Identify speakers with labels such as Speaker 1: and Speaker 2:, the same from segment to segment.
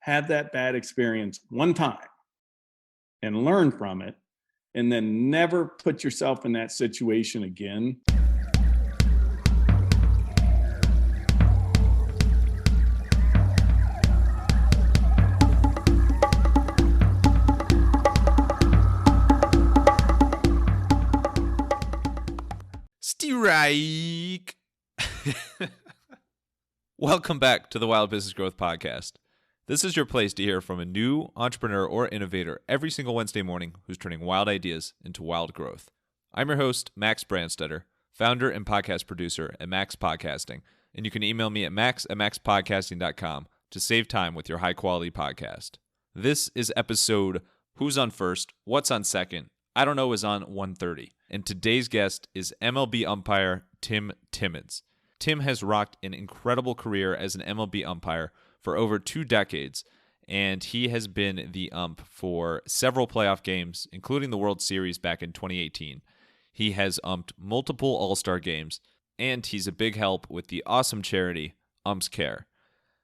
Speaker 1: have that bad experience one time and learn from it, and then never put yourself in that situation again.
Speaker 2: Strike. Welcome back to the Wild Business Growth Podcast. This is your place to hear from a new entrepreneur or innovator every single Wednesday morning who's turning wild ideas into wild growth. I'm your host, Max Branstetter, founder and podcast producer at MaxPodcasting, and you can email me at max@maxpodcasting.com to save time with your high-quality podcast. This is episode Who's on First, What's on Second, I Don't Know is on 130, and today's guest is MLB umpire Tim Timmons. Tim has rocked an incredible career as an MLB umpire for over 2 decades, and he has been the ump for several playoff games, including the World Series back in 2018. He has umped multiple All-Star games, and he's a big help with the awesome charity Umps Care.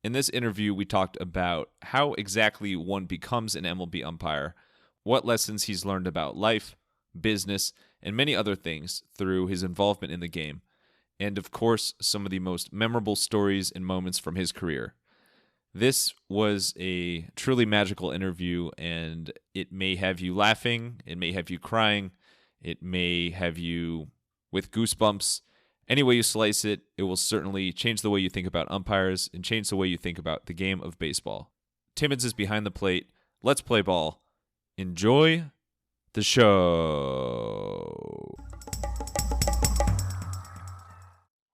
Speaker 2: In this interview, we talked about how exactly one becomes an MLB umpire, what lessons he's learned about life, business, and many other things through his involvement in the game, and of course, some of the most memorable stories and moments from his career. This was a truly magical interview, and it may have you laughing, it may have you crying, it may have you with goosebumps. Any way you slice it, it will certainly change the way you think about umpires and change the way you think about the game of baseball. Timmons is behind the plate. Let's play ball. Enjoy the show.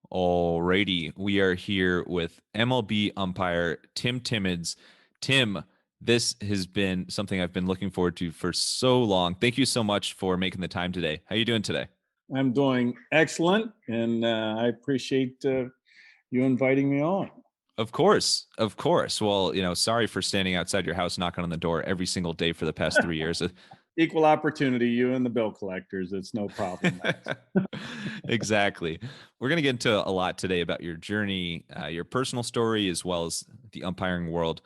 Speaker 2: Alrighty, we are here with MLB umpire Tim Timmons. Tim, this has been something I've been looking forward to for so long. Thank you so much for making the time today. How are you doing today?
Speaker 1: I'm doing excellent, and I appreciate you inviting me on.
Speaker 2: Of course. Well, sorry for standing outside your house knocking on the door every single day for the past 3 years.
Speaker 1: Equal opportunity, you and the bill collectors. It's no problem.
Speaker 2: Exactly. We're going to get into a lot today about your journey, your personal story, as well as the umpiring world.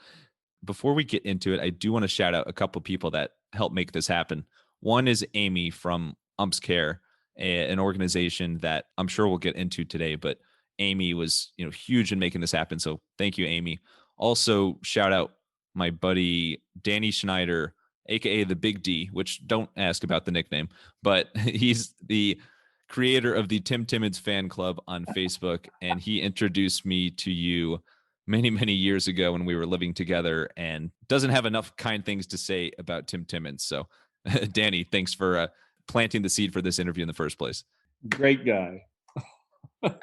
Speaker 2: Before we get into it, I do want to shout out a couple people that helped make this happen. One is Amy from Umps Care, an organization that I'm sure we'll get into today, but Amy was, huge in making this happen. So thank you, Amy. Also, shout out my buddy, Danny Schneider, aka the Big D, which don't ask about the nickname, but he's the creator of the Tim Timmons fan club on Facebook. And he introduced me to you many, many years ago when we were living together, and doesn't have enough kind things to say about Tim Timmons. So Danny, thanks for planting the seed for this interview in the first place.
Speaker 1: Great guy.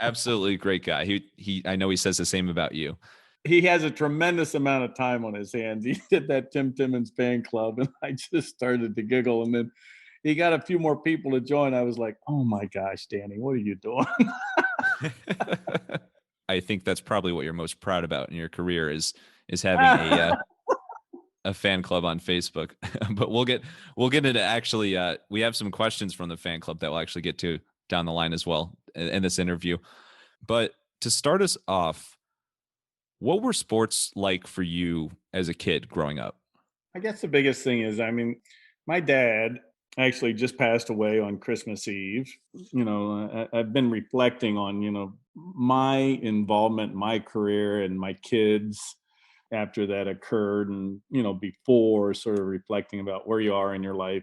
Speaker 2: Absolutely great guy. He I know he says the same about you.
Speaker 1: He has a tremendous amount of time on his hands. He did that Tim Timmons fan club, and I just started to giggle. And then he got a few more people to join. I was like, oh my gosh, Danny, what are you doing?
Speaker 2: I think that's probably what you're most proud about in your career is having a fan club on Facebook. But we'll get into actually we have some questions from the fan club that we'll actually get to down the line as well in this interview. But to start us off, what were sports like for you as a kid growing up?
Speaker 1: I guess the biggest thing is, my dad actually just passed away on Christmas Eve. I've been reflecting on, my involvement in my career and my kids after that occurred, and, before, sort of reflecting about where you are in your life.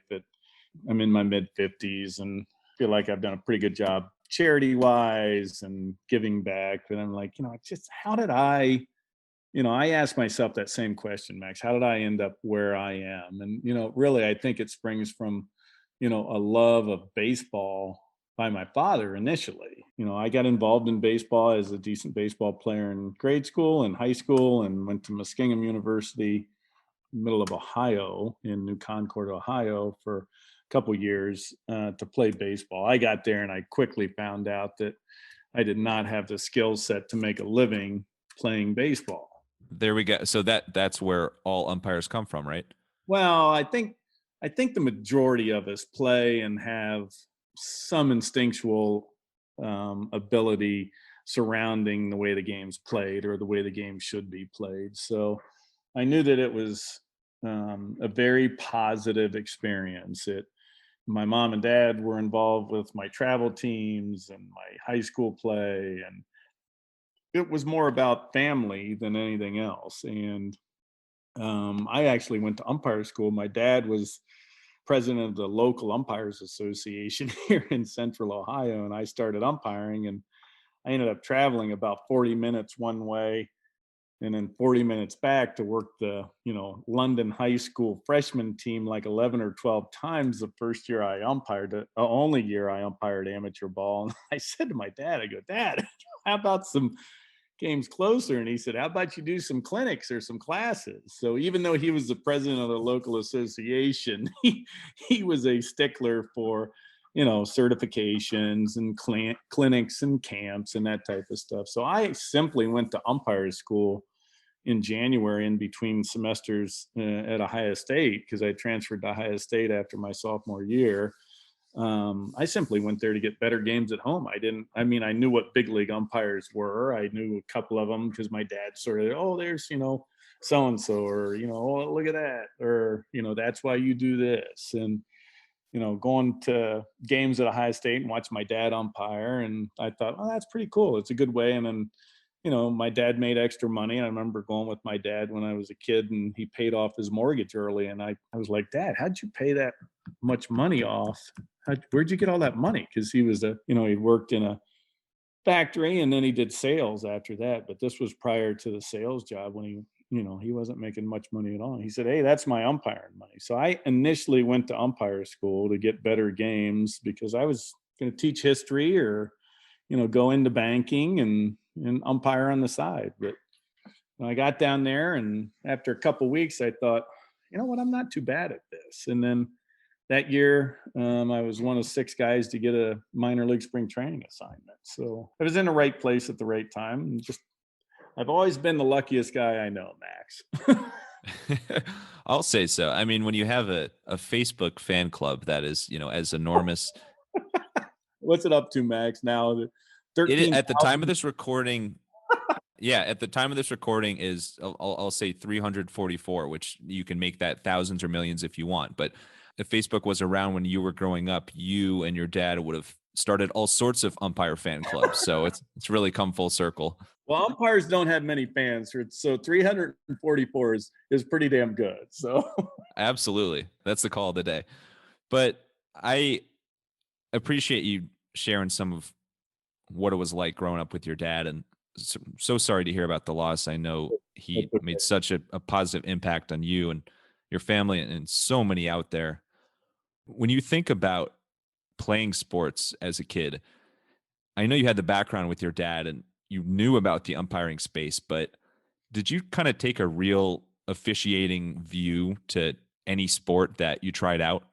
Speaker 1: I'm in my mid-50s and feel like I've done a pretty good job charity-wise and giving back. But I'm like, just how did I ask myself that same question, Max. How did I end up where I am? And, really, I think it springs from, a love of baseball by my father initially. I got involved in baseball as a decent baseball player in grade school and high school, and went to Muskingum University, middle of Ohio, in New Concord, Ohio, for a couple years to play baseball. I got there and I quickly found out that I did not have the skill set to make a living playing baseball.
Speaker 2: There we go. So that's where all umpires come from, right?
Speaker 1: Well, I think the majority of us play and have some instinctual ability surrounding the way the game's played or the way the game should be played. So I knew that it was a very positive experience. My mom and dad were involved with my travel teams and my high school play, and it was more about family than anything else. And I actually went to umpire school. My dad was president of the local umpires association here in central Ohio, and I started umpiring, and I ended up traveling about 40 minutes one way and then 40 minutes back to work the, London high school freshman team like 11 or 12 times the first year I umpired it, the only year I umpired amateur ball. And I said to my dad, I go, Dad, how about some games closer? And he said, how about you do some clinics or some classes? So even though he was the president of the local association, he was a stickler for, certifications and clinics and camps and that type of stuff. So I simply went to umpire school in January in between semesters at Ohio State, because I transferred to Ohio State after my sophomore year. I simply went there to get better games at home. I knew what big league umpires were. I knew a couple of them because my dad sort of, oh, there's, so-and-so, or, oh, look at that. Or, that's why you do this. And, going to games at Ohio State and watch my dad umpire. And I thought, oh, that's pretty cool. It's a good way. And then, my dad made extra money. I remember going with my dad when I was a kid, and he paid off his mortgage early. And I was like, Dad, how'd you pay that much money off? Where'd you get all that money? Because he was he worked in a factory, and then he did sales after that. But this was prior to the sales job when he wasn't making much money at all. He said, hey, that's my umpiring money. So I initially went to umpire school to get better games because I was going to teach history or, go into banking and umpire on the side. But when I got down there, and after a couple of weeks, I thought, you know what, I'm not too bad at this. And then that year, I was one of 6 guys to get a minor league spring training assignment. So I was in the right place at the right time. And I've always been the luckiest guy I know, Max.
Speaker 2: I'll say so. I mean, when you have a Facebook fan club that is, as enormous.
Speaker 1: What's it up to, Max? Now, 13
Speaker 2: At the time of this recording. Yeah, at the time of this recording is I'll say 344, which you can make that thousands or millions if you want. But if Facebook was around when you were growing up, you and your dad would have started all sorts of umpire fan clubs. So it's really come full circle.
Speaker 1: Well, umpires don't have many fans, so 344 is pretty damn good. So
Speaker 2: absolutely, that's the call of the day. But I appreciate you sharing some of what it was like growing up with your dad, and so sorry to hear about the loss. I know he made such a positive impact on you and your family and so many out there. When you think about playing sports as a kid, I know you had the background with your dad and you knew about the umpiring space, but did you kind of take a real officiating view to any sport that you tried out?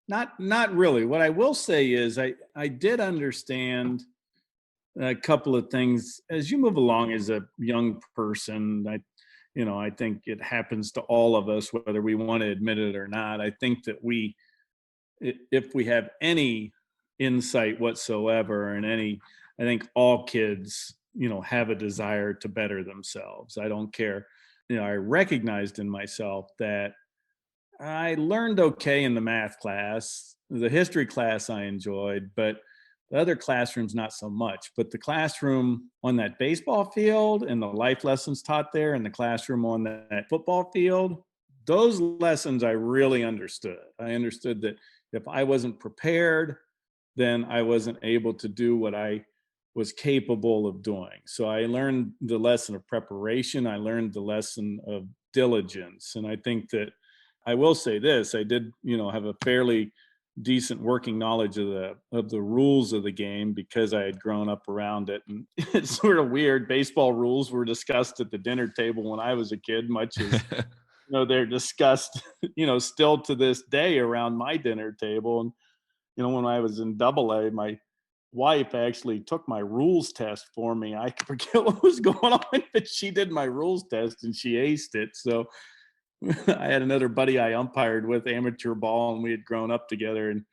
Speaker 1: Not really. What I will say is I did understand a couple of things as you move along as a young person. I think it happens to all of us, whether we want to admit it or not. I think that if we have any insight whatsoever, and I think all kids, have a desire to better themselves. I don't care. I recognized in myself that I learned okay in the math class, the history class I enjoyed, but the other classrooms, not so much. But the classroom on that baseball field and the life lessons taught there, and the classroom on that football field, those lessons I really understood. I understood that if I wasn't prepared, then I wasn't able to do what I was capable of doing. So I learned the lesson of preparation. I learned the lesson of diligence. And I think that I will say this, I did, have a fairly decent working knowledge of the rules of the game because I had grown up around it. And it's sort of weird. Baseball rules were discussed at the dinner table when I was a kid, much as they're discussed, still to this day around my dinner table. And when I was in AA, my wife actually took my rules test for me. I forget what was going on, but she did my rules test and she aced it. So I had another buddy I umpired with amateur ball, and we had grown up together, and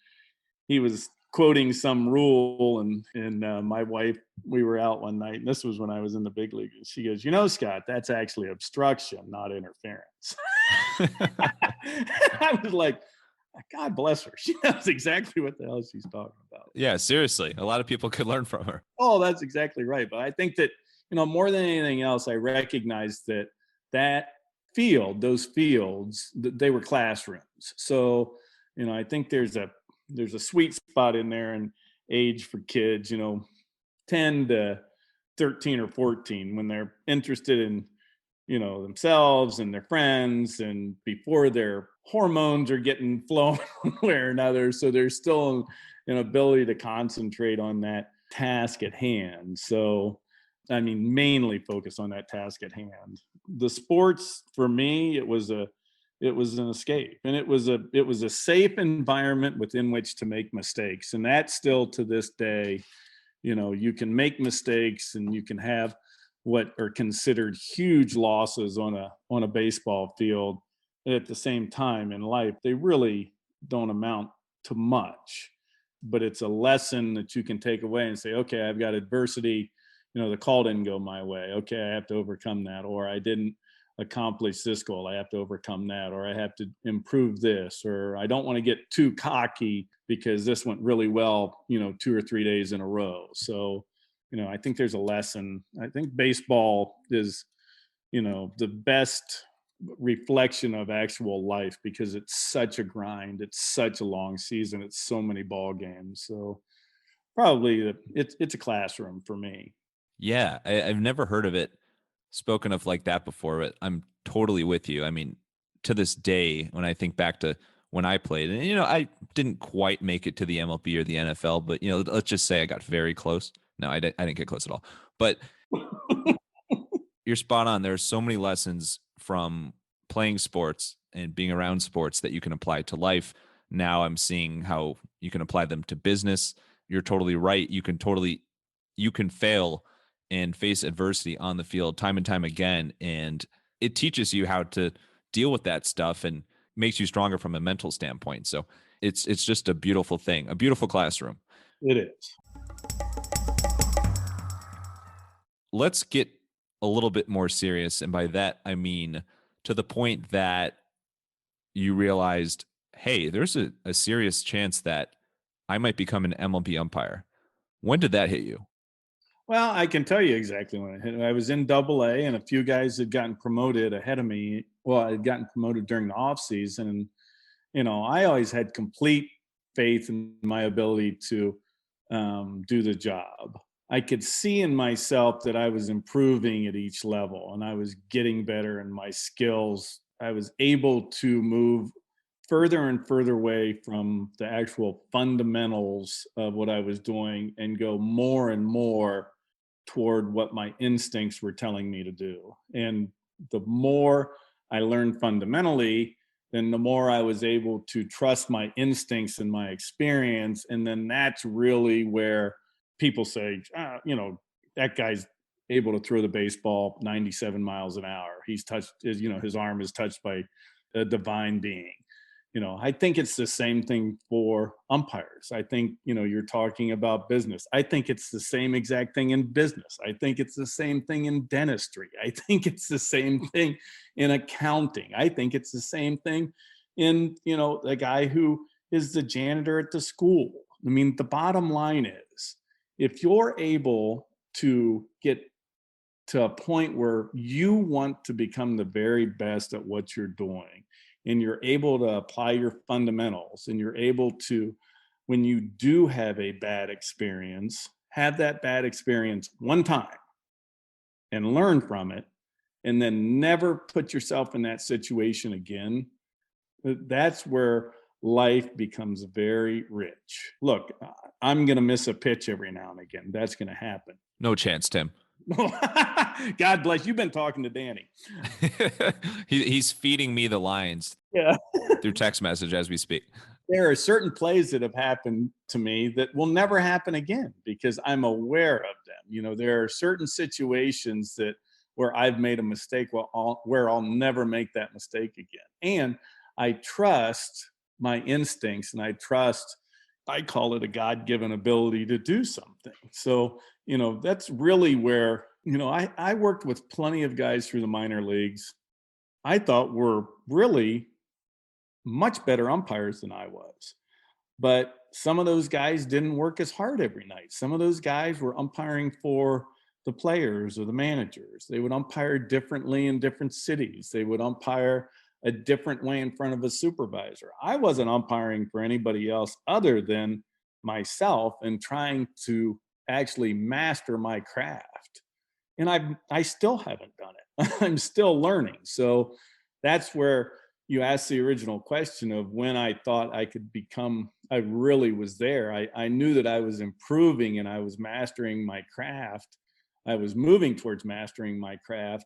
Speaker 1: he was quoting some rule, and my wife, we were out one night, and this was when I was in the big league, and she goes, Scott, that's actually obstruction, not interference. I was like, God bless her. She knows exactly what the hell she's talking about.
Speaker 2: Yeah, seriously. A lot of people could learn from her.
Speaker 1: Oh, that's exactly right. But I think that, more than anything else, I recognize that those fields, they were classrooms. So, I think there's a sweet spot in there and age for kids, 10 to 13 or 14, when they're interested in, themselves and their friends, and before their hormones are getting flown one way or another. So there's still an ability to concentrate on that task at hand. So, I mean, mainly focus on that task at hand. The sports, for me, it was an escape, and it was a safe environment within which to make mistakes. And that's still, to this day, you can make mistakes, and you can have what are considered huge losses on a baseball field. At the same time, in life, they really don't amount to much, but it's a lesson that you can take away and say, okay, I've got adversity. The call didn't go my way. Okay, I have to overcome that. Or I didn't accomplish this goal. I have to overcome that. Or I have to improve this. Or I don't want to get too cocky because this went really well, 2 or 3 days in a row. So, I think there's a lesson. I think baseball is, the best reflection of actual life, because it's such a grind. It's such a long season. It's so many ball games. So probably it's a classroom for me.
Speaker 2: Yeah, I've never heard of it spoken of like that before, but I'm totally with you. I mean, to this day, when I think back to when I played, and I didn't quite make it to the MLB or the NFL, but let's just say I got very close. No, I didn't get close at all. But you're spot on. There's so many lessons from playing sports and being around sports that you can apply to life. Now I'm seeing how you can apply them to business. You're totally right. You can fail and face adversity on the field time and time again. And it teaches you how to deal with that stuff and makes you stronger from a mental standpoint. So it's just a beautiful thing, a beautiful classroom.
Speaker 1: It is.
Speaker 2: Let's get a little bit more serious. And by that, I mean to the point that you realized, hey, there's a serious chance that I might become an MLB umpire. When did that hit you?
Speaker 1: Well, I can tell you exactly when it hit. I was in Double-A, and a few guys had gotten promoted ahead of me. Well, I had gotten promoted during the off season, and I always had complete faith in my ability to do the job. I could see in myself that I was improving at each level, and I was getting better in my skills. I was able to move further and further away from the actual fundamentals of what I was doing and go more and more toward what my instincts were telling me to do. And the more I learned fundamentally, then the more I was able to trust my instincts and my experience. And then that's really where people say, that guy's able to throw the baseball 97 miles an hour. He's touched, his arm is touched by a divine being. I think it's the same thing for umpires. I think, you're talking about business. I think it's the same exact thing in business. I think it's the same thing in dentistry. I think it's the same thing in accounting. I think it's the same thing in, the guy who is the janitor at the school. I mean, the bottom line is, if you're able to get to a point where you want to become the very best at what you're doing, and you're able to apply your fundamentals, and you're able to, when you do have a bad experience, have that bad experience one time and learn from it, and then never put yourself in that situation again, that's where life becomes very rich. Look, I'm going to miss a pitch every now and again. That's going to happen.
Speaker 2: No chance, Tim.
Speaker 1: God bless. You've been talking to Danny.
Speaker 2: He's feeding me the lines through text message as we speak.
Speaker 1: There are certain plays that have happened to me that will never happen again because I'm aware of them. There are certain situations where I've made a mistake where I'll never make that mistake again. And I trust my instincts, and I trust I call it a God-given ability to do something. So, that's really where, I worked with plenty of guys through the minor leagues I thought were really much better umpires than I was. But some of those guys didn't work as hard every night. Some of those guys were umpiring for the players or the managers. They would umpire differently in different cities. They would umpire a different way in front of a supervisor. I wasn't umpiring for anybody else other than myself and trying to actually master my craft. And I still haven't done it. I'm still learning. So that's where you asked the original question of when I thought I could become, I really was there. I knew that I was improving and I was mastering my craft. I was moving towards mastering my craft.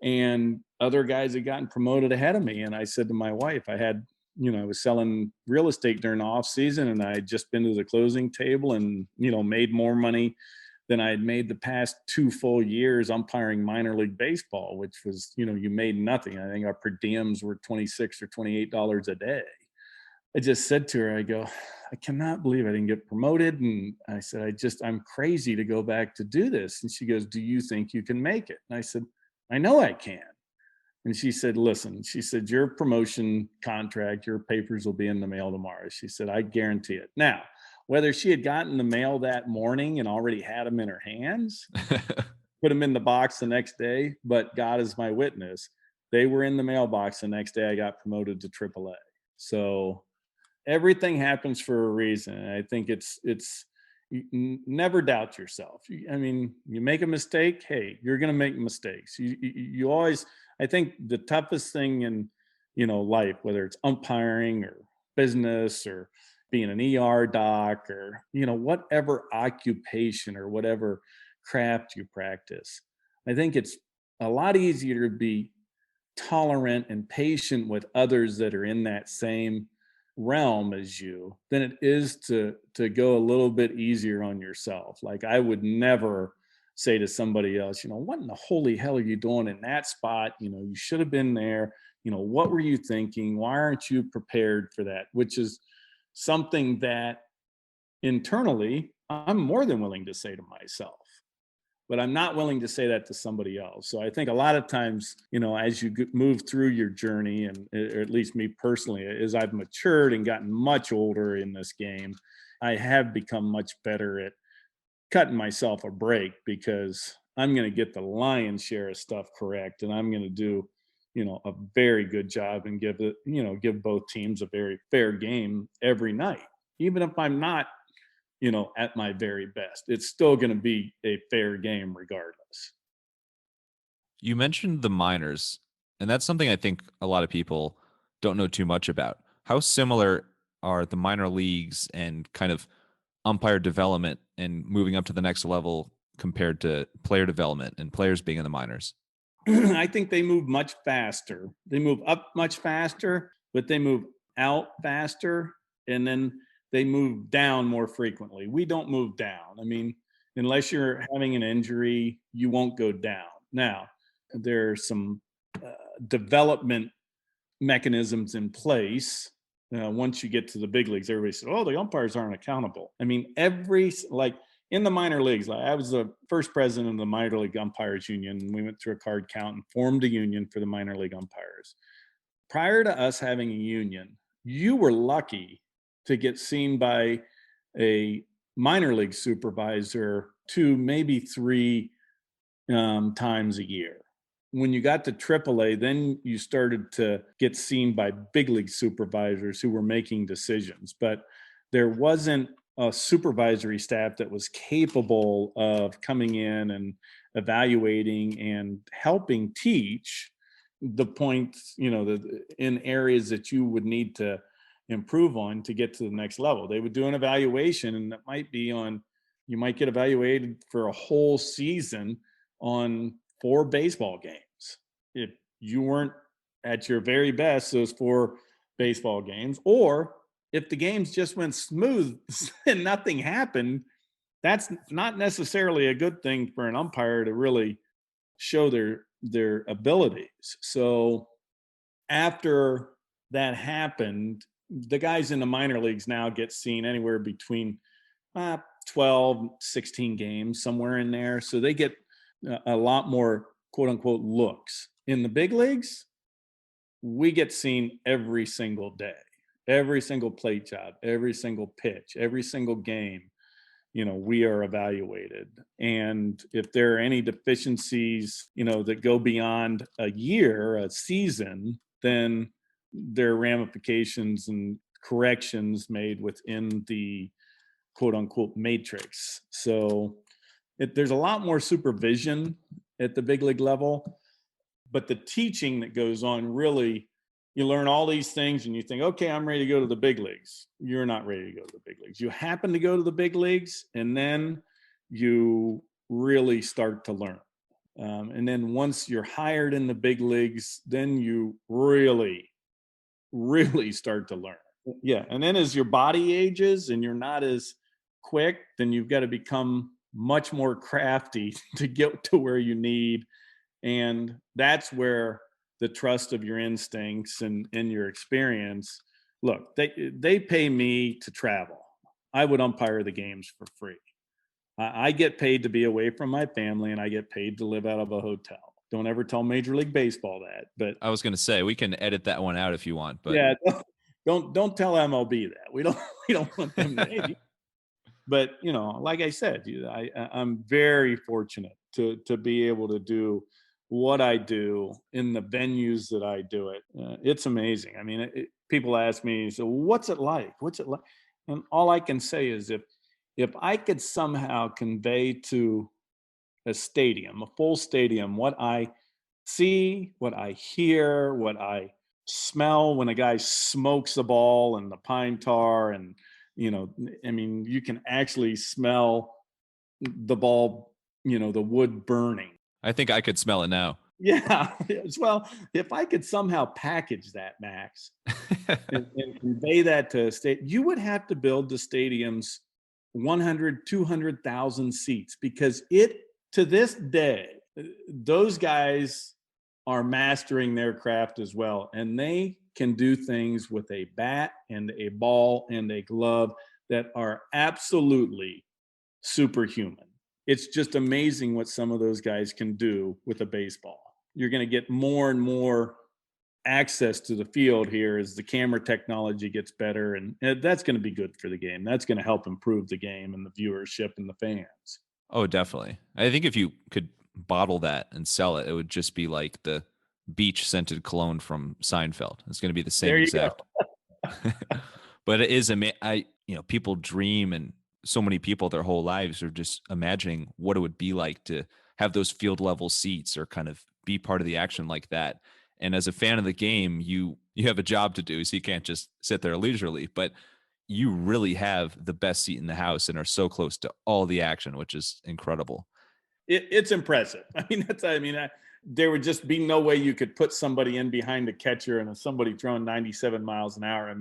Speaker 1: And other guys had gotten promoted ahead of me. And I said to my wife, I was selling real estate during the off season and I had just been to the closing table and, made more money than I had made the past 2 full years umpiring minor league baseball, which was, you made nothing. I think our per diems were $26 or $28 a day. I just said to her, I go, I cannot believe I didn't get promoted. And I said, I'm crazy to go back to do this. And she goes, do you think you can make it? And I said, I know I can. And she said, listen, she said, your promotion contract, your papers will be in the mail tomorrow. She said, I guarantee it. Now, whether she had gotten the mail that morning and already had them in her hands, put them in the box the next day, but God is my witness, they were in the mailbox the next day I got promoted to AAA. So everything happens for a reason. And I think it's never doubt yourself. I mean, you make a mistake, hey, you're going to make mistakes. You always, I think the toughest thing in, life, whether it's umpiring or business or being an ER doc or, whatever occupation or whatever craft you practice, I think it's a lot easier to be tolerant and patient with others that are in that same realm as you than it is to go a little bit easier on yourself. Like I would never say to somebody else, what in the holy hell are you doing in that spot? You should have been there. What were you thinking? Why aren't you prepared for that? Which is something that internally I'm more than willing to say to myself, but I'm not willing to say that to somebody else. So I think a lot of times, as you move through your journey, and or at least me personally, as I've matured and gotten much older in this game, I have become much better at cutting myself a break because I'm going to get the lion's share of stuff correct. And I'm going to do, a very good job and give both teams a very fair game every night, even if I'm not at my very best. It's still going to be a fair game regardless.
Speaker 2: You mentioned the minors, and that's something I think a lot of people don't know too much about. How similar are the minor leagues and kind of umpire development and moving up to the next level compared to player development and players being in the minors?
Speaker 1: I think they move much faster. They move up much faster, but they move out faster. And then they move down more frequently. We don't move down. I mean, unless you're having an injury, you won't go down. Now, there are some development mechanisms in place. Once you get to the big leagues, everybody said, oh, the umpires aren't accountable. I mean, in the minor leagues, like I was the first president of the minor league umpires union. And we went through a card count and formed a union for the minor league umpires. Prior to us having a union, you were lucky to get seen by a minor league supervisor 2, maybe 3 times a year. When you got to AAA, then you started to get seen by big league supervisors who were making decisions. But there wasn't a supervisory staff that was capable of coming in and evaluating and helping teach the points, in areas that you would need to improve on to get to the next level. They would do an evaluation, and that might be you might get evaluated for a whole season on 4 baseball games. If you weren't at your very best, those 4 baseball games, or if the games just went smooth and nothing happened, that's not necessarily a good thing for an umpire to really show their abilities. So after that happened, the guys in the minor leagues now get seen anywhere between 12, 16 games, somewhere in there. So they get a lot more quote unquote looks. In the big leagues, we get seen every single day, every single plate job, every single pitch, every single game. We are evaluated. And if there are any deficiencies, that go beyond a year, a season, then there are ramifications and corrections made within the quote unquote matrix. So there's a lot more supervision at the big league level, but the teaching that goes on, really, you learn all these things and you think, okay, I'm ready to go to the big leagues. You're not ready to go to the big leagues. You happen to go to the big leagues, and then you really start to learn. And then once you're hired in the big leagues, then you really, really start to learn. Yeah. And then as your body ages and you're not as quick, then you've got to become much more crafty to get to where you need. And that's where the trust of your instincts and your experience. Look, they pay me to travel. I would umpire the games for free. I get paid to be away from my family, and I get paid to live out of a hotel. Don't ever tell Major League Baseball that. But
Speaker 2: I was going to say, we can edit that one out if you want, but
Speaker 1: yeah, don't tell MLB that. We don't want them to. But like I said, I'm very fortunate to be able to do what I do in the venues that I do it. It's amazing. I mean, people ask me, so what's it like? What's it like? And all I can say is if I could somehow convey to a stadium, a full stadium, what I see, what I hear, what I smell when a guy smokes a ball and the pine tar, and I mean, you can actually smell the ball, the wood burning.
Speaker 2: I think I could smell it now.
Speaker 1: Yeah. Well, if I could somehow package that, Max, and convey that to a state, you would have to build the stadiums 100, 200,000 seats, because to this day, those guys are mastering their craft as well. And they can do things with a bat and a ball and a glove that are absolutely superhuman. It's just amazing what some of those guys can do with a baseball. You're going to get more and more access to the field here as the camera technology gets better, and that's going to be good for the game. That's going to help improve the game and the viewership and the fans.
Speaker 2: Oh, definitely. I think if you could bottle that and sell it, it would just be like the beach scented cologne from Seinfeld. It's going to be the same exact. But it is people dream, and so many people their whole lives are just imagining what it would be like to have those field level seats or kind of be part of the action like that. And as a fan of the game, you have a job to do, so you can't just sit there leisurely, but you really have the best seat in the house and are so close to all the action, which is incredible.
Speaker 1: It's impressive. There would just be no way you could put somebody in behind the catcher, and if somebody throwing 97 miles an hour,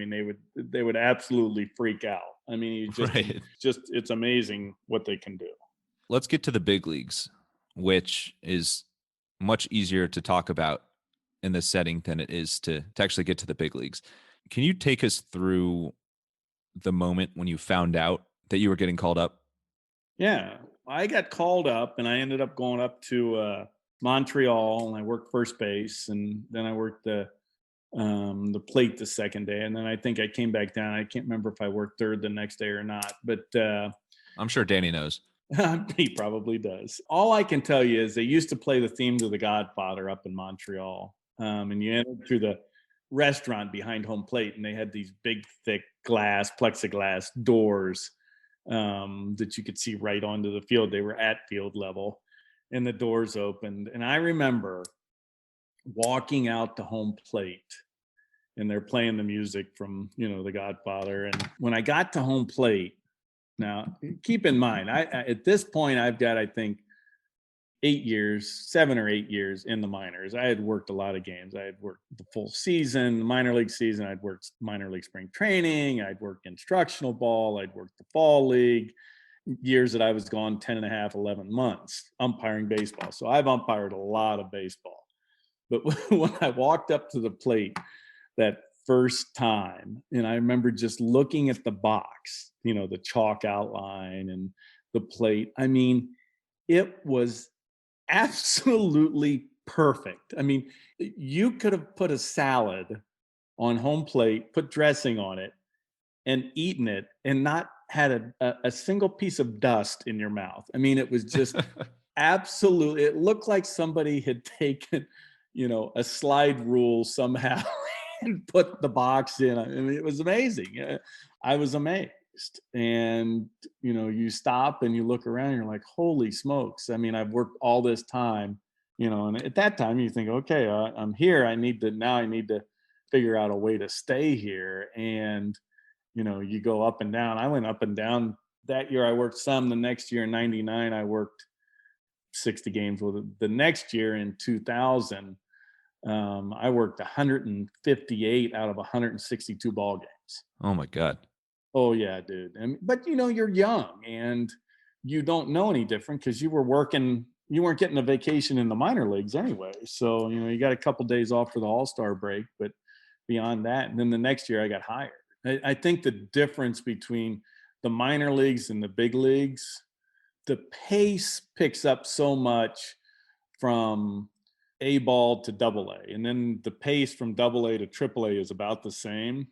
Speaker 1: they would absolutely freak out.
Speaker 2: Right.
Speaker 1: It's amazing what they can do.
Speaker 2: Let's get to the big leagues, which is much easier to talk about in this setting than it is to actually get to the big leagues. Can you take us through the moment when you found out that you were getting called up?
Speaker 1: Yeah, I got called up, and I ended up going up to Montreal, and I worked first base, and then I worked the plate the second day, and then I think I came back down. I can't remember if I worked third the next day or not, but
Speaker 2: I'm sure Danny knows.
Speaker 1: He probably does. All I can tell you is they used to play the theme to The Godfather up in Montreal, and you entered through the restaurant behind home plate, and they had these big, thick plexiglass doors that you could see right onto the field. They were at field level, and the doors opened. And I remember walking out to home plate, and they're playing the music from, The Godfather. And when I got to home plate, now keep in mind, I at this point, I've got, I think, 7 or 8 years in the minors. I had worked a lot of games. I had worked the full season, the minor league season. I'd worked minor league spring training. I'd worked instructional ball. I'd worked the fall league. Years that I was gone 10 and a half, 11 months umpiring baseball. So I've umpired a lot of baseball. But when I walked up to the plate that first time, and I remember just looking at the box, the chalk outline and the plate. I mean, it was absolutely perfect. I mean, you could have put a salad on home plate, put dressing on it, and eaten it and not had a single piece of dust in your mouth. I mean, it was just absolutely, it looked like somebody had taken, a slide rule somehow and put the box in. I mean, it was amazing. I was amazed. And, you stop and you look around and you're like, holy smokes. I mean, I've worked all this time, and at that time you think, okay, I'm here. I need to figure out a way to stay here. And, you go up and down. I went up and down that year. I worked some. The next year in 99, I worked 60 games. Well, the next year in 2000, I worked 158 out of 162 ball games.
Speaker 2: Oh my God.
Speaker 1: Oh yeah, dude. But you're young and you don't know any different because you were working. You weren't getting a vacation in the minor leagues anyway. So you got a couple days off for the All-Star break, but beyond that, and then the next year I got hired. I think the difference between the minor leagues and the big leagues, the pace picks up so much from A ball to double A. And then the pace from double A to triple A is about the same.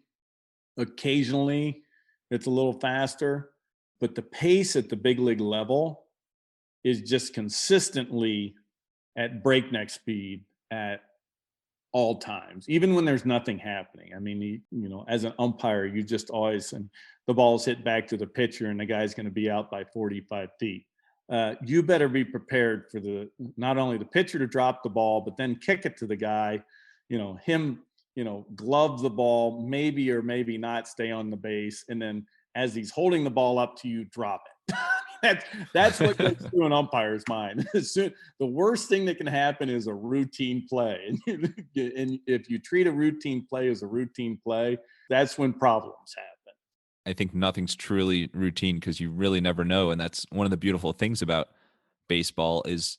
Speaker 1: Occasionally it's a little faster, but the pace at the big league level is just consistently at breakneck speed at all times, even when there's nothing happening. I mean, as an umpire, you just always, and the ball's hit back to the pitcher and the guy's going to be out by 45 feet. You better be prepared for not only the pitcher to drop the ball, but then kick it to the guy, him, glove the ball, maybe or maybe not stay on the base. And then as he's holding the ball up to you, drop it. That's what goes through an umpire's mind. The worst thing that can happen is a routine play. And if you treat a routine play as a routine play, that's when problems happen.
Speaker 2: I think nothing's truly routine because you really never know. And that's one of the beautiful things about baseball is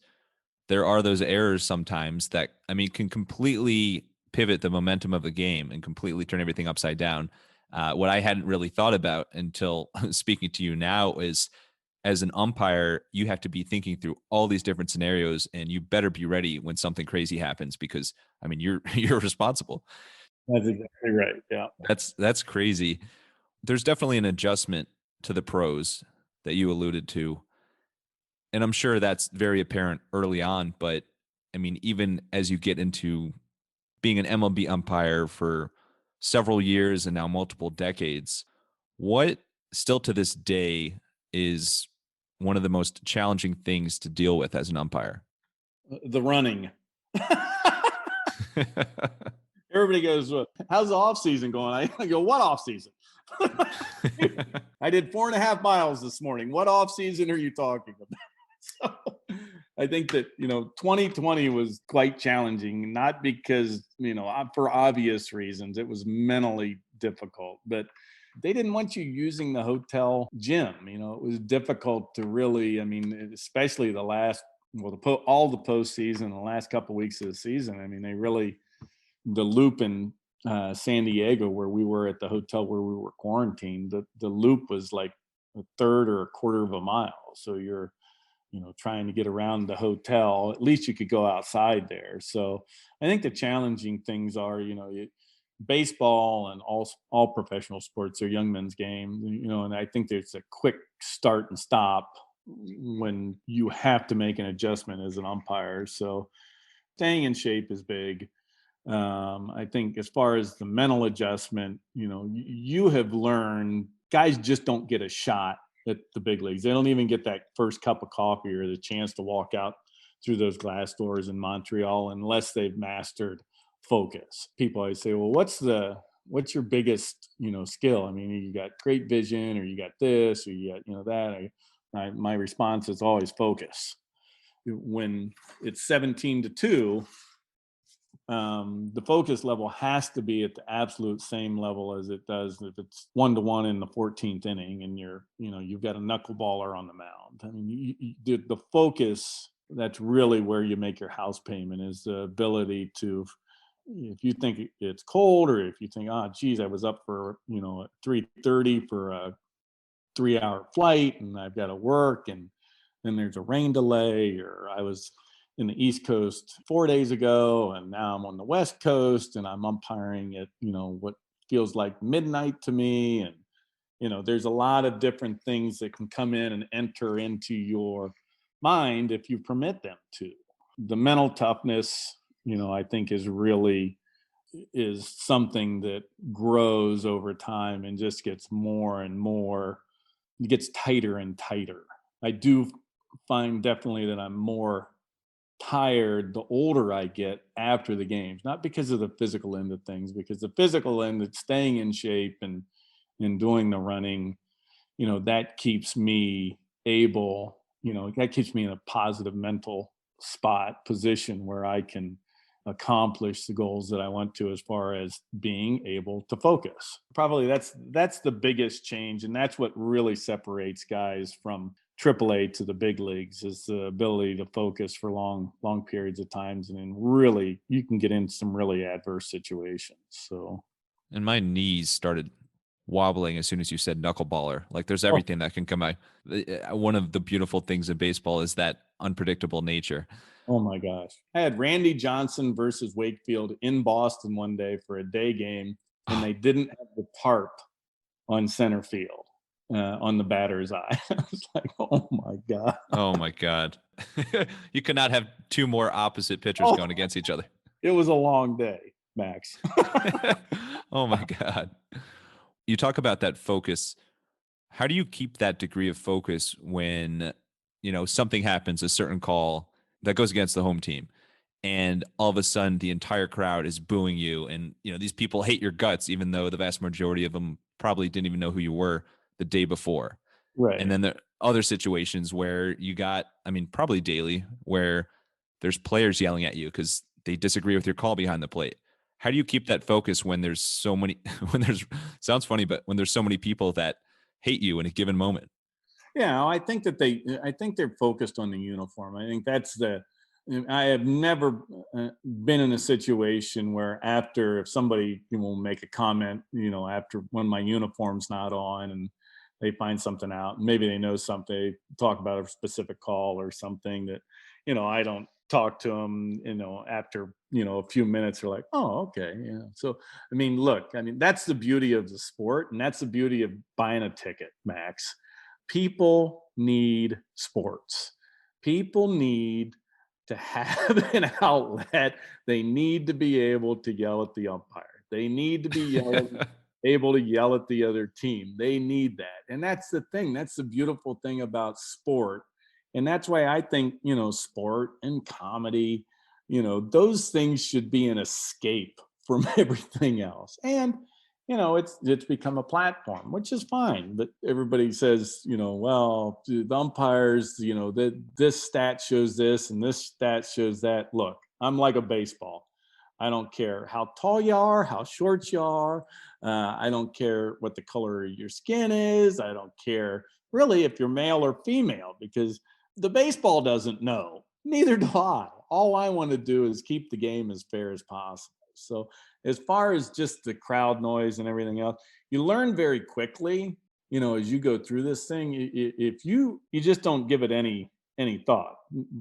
Speaker 2: there are those errors sometimes that, can completely pivot the momentum of the game and completely turn everything upside down. What I hadn't really thought about until speaking to you now is, as an umpire, you have to be thinking through all these different scenarios, and you better be ready when something crazy happens because, you're responsible.
Speaker 1: That's exactly right. Yeah.
Speaker 2: That's crazy. There's definitely an adjustment to the pros that you alluded to. And I'm sure that's very apparent early on, but even as you get into being an MLB umpire for several years and now multiple decades, what still to this day is one of the most challenging things to deal with as an umpire?
Speaker 1: The running. Everybody goes, how's the off season going? I go, what off season? I did 4.5 miles this morning. What off season are you talking about? So I think that, 2020 was quite challenging, not because, for obvious reasons. It was mentally difficult, but they didn't want you using the hotel gym. It was difficult to really, especially all the postseason, the last couple of weeks of the season. They really, the loop in San Diego where we were at the hotel where we were quarantined, the loop was like a third or a quarter of a mile. So you're, trying to get around the hotel. At least you could go outside there. So I think the challenging things are, baseball and all professional sports are young men's games, and I think there's a quick start and stop when you have to make an adjustment as an umpire. So staying in shape is big. I think as far as the mental adjustment, you have learned guys just don't get a shot at the big leagues. They don't even get that first cup of coffee or the chance to walk out through those glass doors in Montreal unless they've mastered focus. People always say, well, what's your biggest, skill? You got great vision, or you got this, or you got, that. My response is always focus. When it's 17-2, the focus level has to be at the absolute same level as it does if it's 1-1 in the 14th inning and you've got a knuckleballer on the mound. The focus, that's really where you make your house payment, is the ability to if you think it's cold, or if you think, oh, geez, I was up for, at 3:30 for a 3-hour flight and I've got to work, and then there's a rain delay, or I was in the East Coast 4 days ago and now I'm on the West Coast and I'm umpiring at, what feels like midnight to me. And, there's a lot of different things that can come in and enter into your mind if you permit them to. The mental toughness, I think is something that grows over time and just gets more and more, it gets tighter and tighter. I do find definitely that I'm more tired the older I get after the games, not because of the physical end of things, because the physical end, it's staying in shape and doing the running, that keeps me able, that keeps me in a positive mental position where I can accomplish the goals that I want to, as far as being able to focus. Probably that's the biggest change, and that's what really separates guys from AAA to the big leagues, is the ability to focus for long periods of times, and then really you can get into some really adverse situations. So,
Speaker 2: and my knees started wobbling as soon as you said knuckleballer. Like, there's everything that can come out. One of the beautiful things in baseball is that unpredictable nature.
Speaker 1: Oh my gosh. I had Randy Johnson versus Wakefield in Boston one day for a day game, and they didn't have the tarp on center field on the batter's eye. I was like, oh my God.
Speaker 2: Oh my God. You could not have two more opposite pitchers going against each other.
Speaker 1: It was a long day, Max.
Speaker 2: Oh my God. You talk about that focus. How do you keep that degree of focus when, something happens, a certain call that goes against the home team, and all of a sudden the entire crowd is booing you, and, these people hate your guts, even though the vast majority of them probably didn't even know who you were the day before.
Speaker 1: Right.
Speaker 2: And then there are other situations where you got, probably daily, where there's players yelling at you because they disagree with your call behind the plate. How do you keep that focus when there's so many, sounds funny, but when there's so many people that hate you in a given moment?
Speaker 1: Yeah, I think they're focused on the uniform. I think I have never been in a situation where, after, if somebody make a comment, after, when my uniform's not on and they find something out, maybe they know something, they talk about a specific call or something that, I don't talk to them, after, a few minutes, they're like, oh, okay. Yeah. So, look, that's the beauty of the sport, and that's the beauty of buying a ticket, Max. People need sports. People need to have an outlet. They need to be able to yell at the umpire. They need to be able to yell at the other team. They need that. And that's the thing. That's the beautiful thing about sport. And that's why I think, sport and comedy, those things should be an escape from everything else. And, it's become a platform, which is fine. But everybody says, well, the umpires, that this stat shows this and this stat shows that. Look, I'm like a baseball. I don't care how tall you are, how short you are. I don't care what the color of your skin is. I don't care really if you're male or female, because the baseball doesn't know. Neither do I. All I want to do is keep the game as fair as possible. So, as far as just the crowd noise and everything else, you learn very quickly, as you go through this thing. If you just don't give it any thought,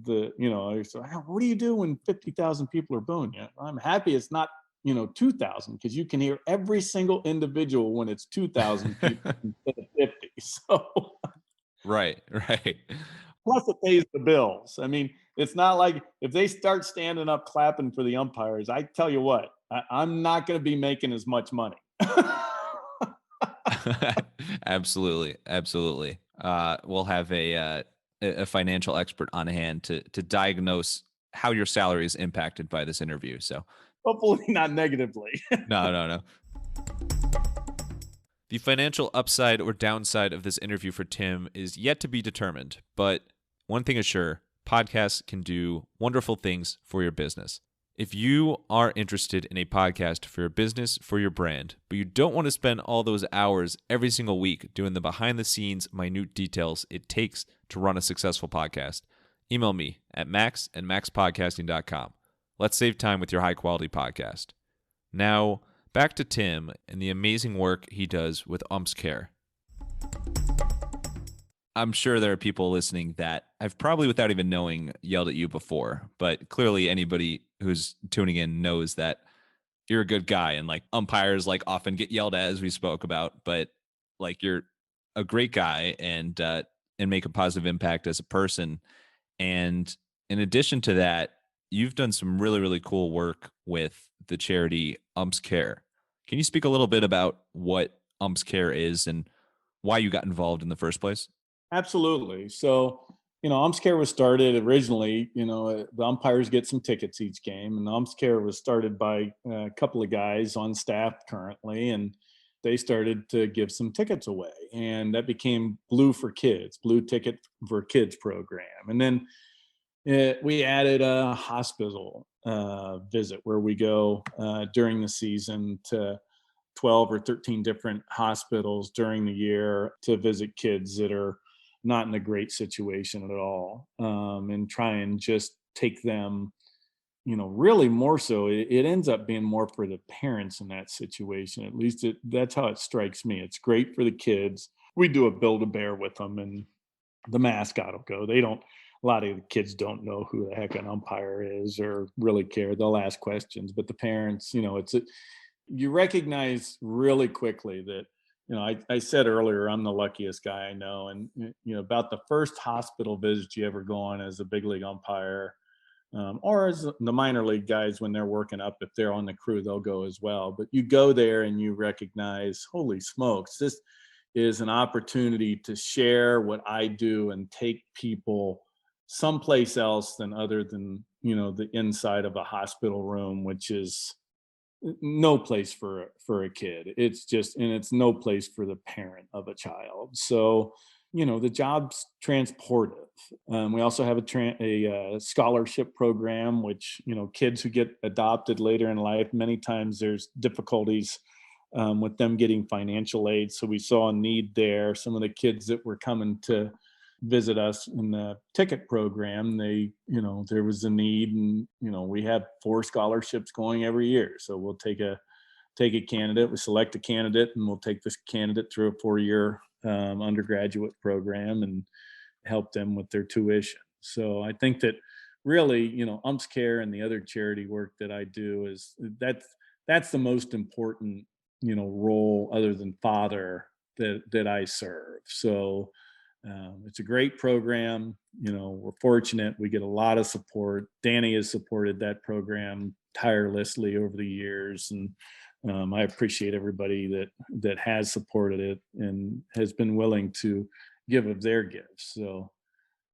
Speaker 1: so, what do you do when 50,000 people are booing you? I'm happy it's not 2,000, because you can hear every single individual when it's 2,000 people instead of 50. So
Speaker 2: Right.
Speaker 1: plus it pays the bills. It's not like if they start standing up clapping for the umpires, I tell you what, I'm not going to be making as much money.
Speaker 2: Absolutely. We'll have a financial expert on hand to diagnose how your salary is impacted by this interview. So
Speaker 1: hopefully not negatively.
Speaker 2: No. The financial upside or downside of this interview for Tim is yet to be determined, but one thing is sure, podcasts can do wonderful things for your business. If you are interested in a podcast for your business, for your brand, but you don't want to spend all those hours every single week doing the behind-the-scenes minute details it takes to run a successful podcast, email me at max@maxpodcasting.com. Let's save time with your high-quality podcast. Now, back to Tim and the amazing work he does with Umps Care. I'm sure there are people listening that I've probably, without even knowing, yelled at you before, but clearly anybody who's tuning in knows that you're a good guy, and like umpires like often get yelled at, as we spoke about, but like you're a great guy and make a positive impact as a person. And in addition to that, you've done some really, really cool work with the charity Umps Care. Can you speak a little bit about what Umps Care is and why you got involved in the first place?
Speaker 1: Absolutely. So, Umps Care was started originally, the umpires get some tickets each game, and Umps Care was started by a couple of guys on staff currently, and they started to give some tickets away, and that became Blue Ticket for Kids program. And then we added a hospital visit where we go during the season to 12 or 13 different hospitals during the year to visit kids that are not in a great situation at all, and try and just take them, really more so. It ends up being more for the parents in that situation. At least that's how it strikes me. It's great for the kids. We do a Build-A-Bear with them, and the mascot will go. They don't, a lot of the kids don't know who the heck an umpire is or really care. They'll ask questions, but the parents, you recognize really quickly that, I said earlier, I'm the luckiest guy I know. And, about the first hospital visit you ever go on as a big league umpire, or as the minor league guys, when they're working up, if they're on the crew, they'll go as well. But you go there and you recognize, holy smokes, this is an opportunity to share what I do and take people someplace else than other than, the inside of a hospital room, which is no place for a kid. It's just, and it's no place for the parent of a child. So, the job's transportive. We also have a scholarship program, which, kids who get adopted later in life, many times there's difficulties with them getting financial aid. So we saw a need there. Some of the kids that were coming to visit us in the ticket program, there was a need, and, we have 4 scholarships going every year. So we'll take a candidate, we select a candidate, and we'll take this candidate through a 4-year undergraduate program and help them with their tuition. So I think that really, Umps Care and the other charity work that I do that's the most important, role other than father that I serve. So it's a great program. We're fortunate. We get a lot of support. Danny has supported that program tirelessly over the years, and I appreciate everybody that has supported it and has been willing to give of their gifts. So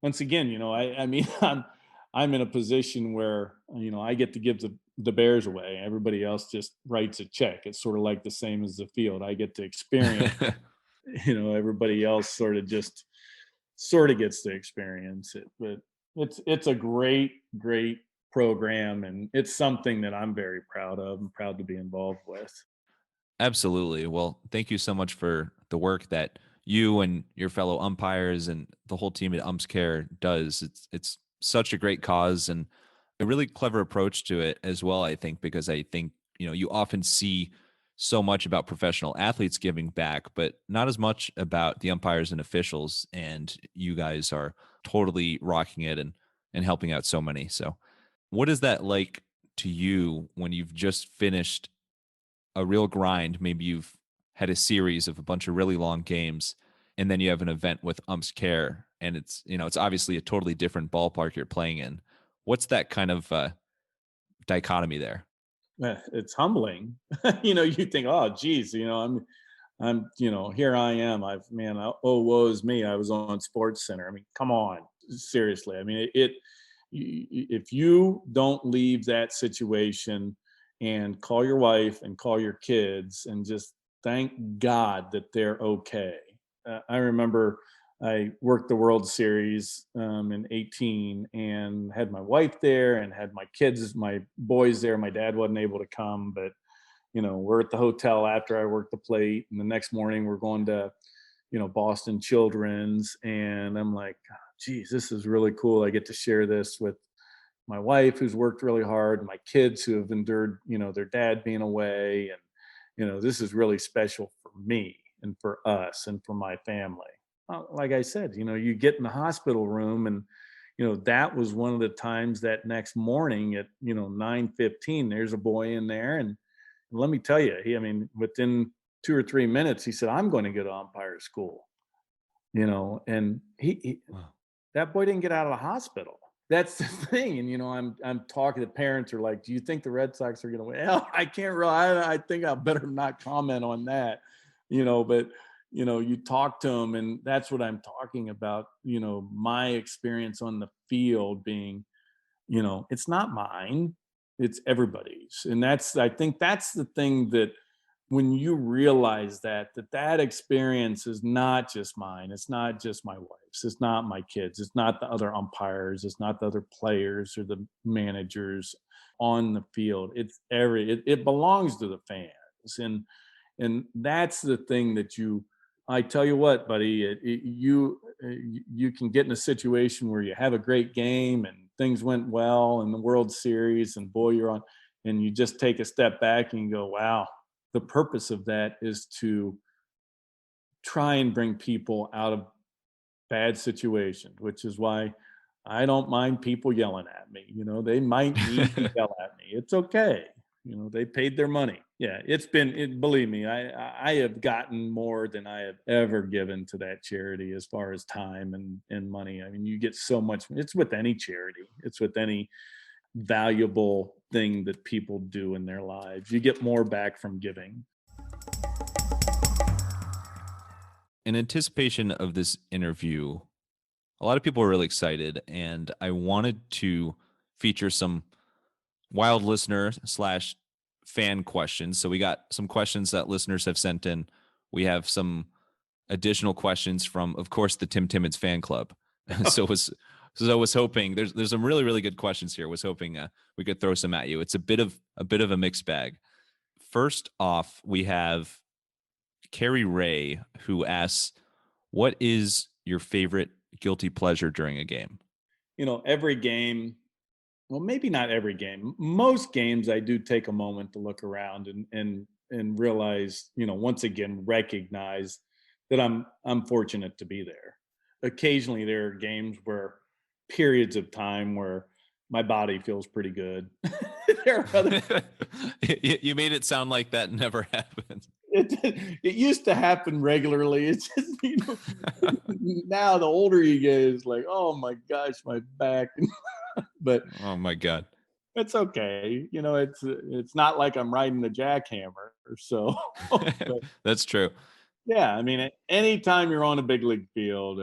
Speaker 1: once again, I mean, I'm in a position where, I get to give the Bears away. Everybody else just writes a check. It's sort of like the same as the field. I get to experience, everybody else sort of gets to experience it. But it's a great program, and it's something that I'm very proud of and proud to be involved with.
Speaker 2: Absolutely. Well, thank you so much for the work that you and your fellow umpires and the whole team at Umps Care does. It's such a great cause and a really clever approach to it as well, I think, because I think, you often see so much about professional athletes giving back, but not as much about the umpires and officials. And you guys are totally rocking it and helping out so many. So what is that like to you when you've just finished a real grind? Maybe you've had a series of a bunch of really long games, and then you have an event with Umps Care, and it's obviously a totally different ballpark you're playing in. What's that kind of dichotomy there?
Speaker 1: It's humbling. You think, oh, geez, here I am. Oh, woe is me. I was on Sports Center. I mean, come on, seriously. I mean, if you don't leave that situation and call your wife and call your kids and just thank God that they're okay. I remember I worked the World Series in 18 and had my wife there and had my kids, my boys there. My dad wasn't able to come, but we're at the hotel after I worked the plate, and the next morning we're going to, Boston Children's, and I'm like, geez, this is really cool. I get to share this with, my wife who's worked really hard, my kids who have endured, their dad being away. And, this is really special for me and for us and for my family. Like I said, you get in the hospital room and, that was one of the times that next morning at, 9:15, there's a boy in there. And let me tell you, within 2 or 3 minutes, he said, I'm going to go to umpire school, and
Speaker 2: Wow.
Speaker 1: that boy didn't get out of the hospital. That's the thing. And, I'm talking to parents are like, do you think the Red Sox are going to win? Hell, I can't really, I think I better not comment on that, but, you talk to them, and that's what I'm talking about. My experience on the field being, it's not mine, it's everybody's. And I think that's the thing, that when you realize that experience is not just mine, it's not just my wife's, it's not my kids, it's not the other umpires, it's not the other players or the managers on the field. It belongs to the fans. And that's the thing that I tell you what, buddy, you can get in a situation where you have a great game and things went well in the World Series, and boy, you're on, and you just take a step back and you go, wow, the purpose of that is to try and bring people out of bad situations, which is why I don't mind people yelling at me. They might need to yell at me. It's okay. They paid their money. Yeah, believe me, I have gotten more than I have ever given to that charity as far as time and money. I mean, you get so much. It's with any charity. It's with any valuable thing that people do in their lives. You get more back from giving.
Speaker 2: In anticipation of this interview, a lot of people are really excited, and I wanted to feature some wild listener slash fan questions. So we got some questions that listeners have sent in. We have some additional questions from, of course, the Timmons fan club. so I was hoping there's some really, really good questions here. I was hoping we could throw some at you. It's a bit of a mixed bag. First off, we have Carrie Ray, who asks, what is your favorite guilty pleasure during a game?
Speaker 1: Every game, well, maybe not every game. Most games, I do take a moment to look around and realize, once again, recognize that I'm fortunate to be there. Occasionally, there are games where periods of time where my body feels pretty good. There are other.
Speaker 2: You made it sound like that never happened.
Speaker 1: It used to happen regularly. It's just, now the older you get, it's like, oh my gosh, my back. But
Speaker 2: oh my God,
Speaker 1: it's okay. It's not like I'm riding the jackhammer. So but,
Speaker 2: that's true.
Speaker 1: yeah, anytime you're on a big league field,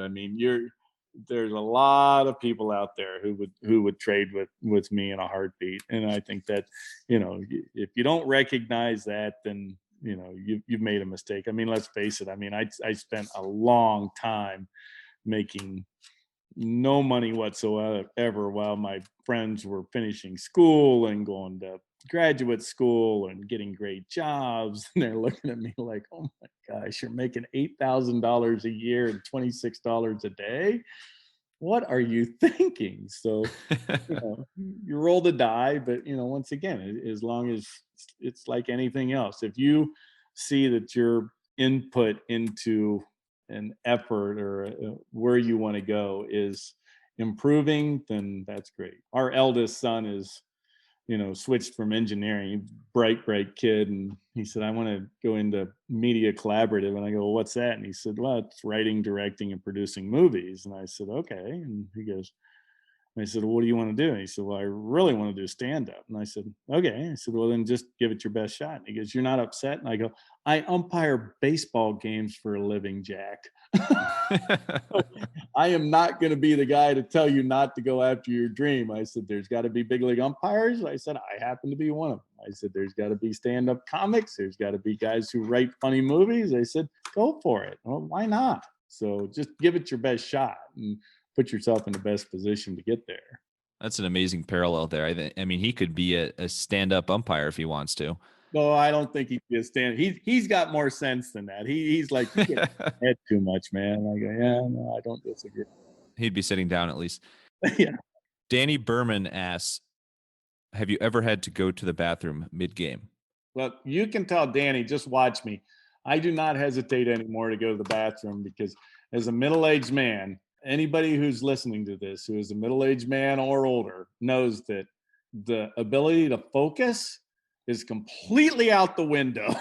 Speaker 1: there's a lot of people out there who would trade with me in a heartbeat. And I think that, if you don't recognize that, then you've made a mistake. Let's face it. I spent a long time making no money whatsoever while my friends were finishing school and going to graduate school and getting great jobs. And they're looking at me like, oh my gosh, you're making $8,000 a year and $26 a day. What are you thinking? So, you roll the die, but once again, as long as it's like anything else, if you see that your input into an effort or where you want to go is improving, then that's great. Our eldest son is, switched from engineering, bright kid. And he said, I want to go into media collaborative. And I go, well, what's that? And he said, well, it's writing, directing, and producing movies. And I said, okay. And he goes, and I said, well, what do you want to do? And he said, well, I really want to do stand-up. And I said, okay. I said, well, then just give it your best shot. And he goes, you're not upset? And I go, I umpire baseball games for a living, Jack. I am not going to be the guy to tell you not to go after your dream. I said, there's got to be big league umpires. I said, I happen to be one of them. I said, there's got to be stand-up comics. There's got to be guys who write funny movies. I said, go for it. Well, why not? So just give it your best shot and put yourself in the best position to get there.
Speaker 2: That's an amazing parallel there. He could be a stand-up umpire if he wants to.
Speaker 1: No, I don't think he'd be a stand. He's got more sense than that. He's like, you get head too much, man. I go, yeah, no, I don't disagree.
Speaker 2: He'd be sitting down at least.
Speaker 1: Yeah.
Speaker 2: Danny Berman asks, have you ever had to go to the bathroom mid-game?
Speaker 1: Well, you can tell Danny, just watch me. I do not hesitate anymore to go to the bathroom because as a middle-aged man, anybody who's listening to this who is a middle-aged man or older knows that the ability to focus is completely out the window.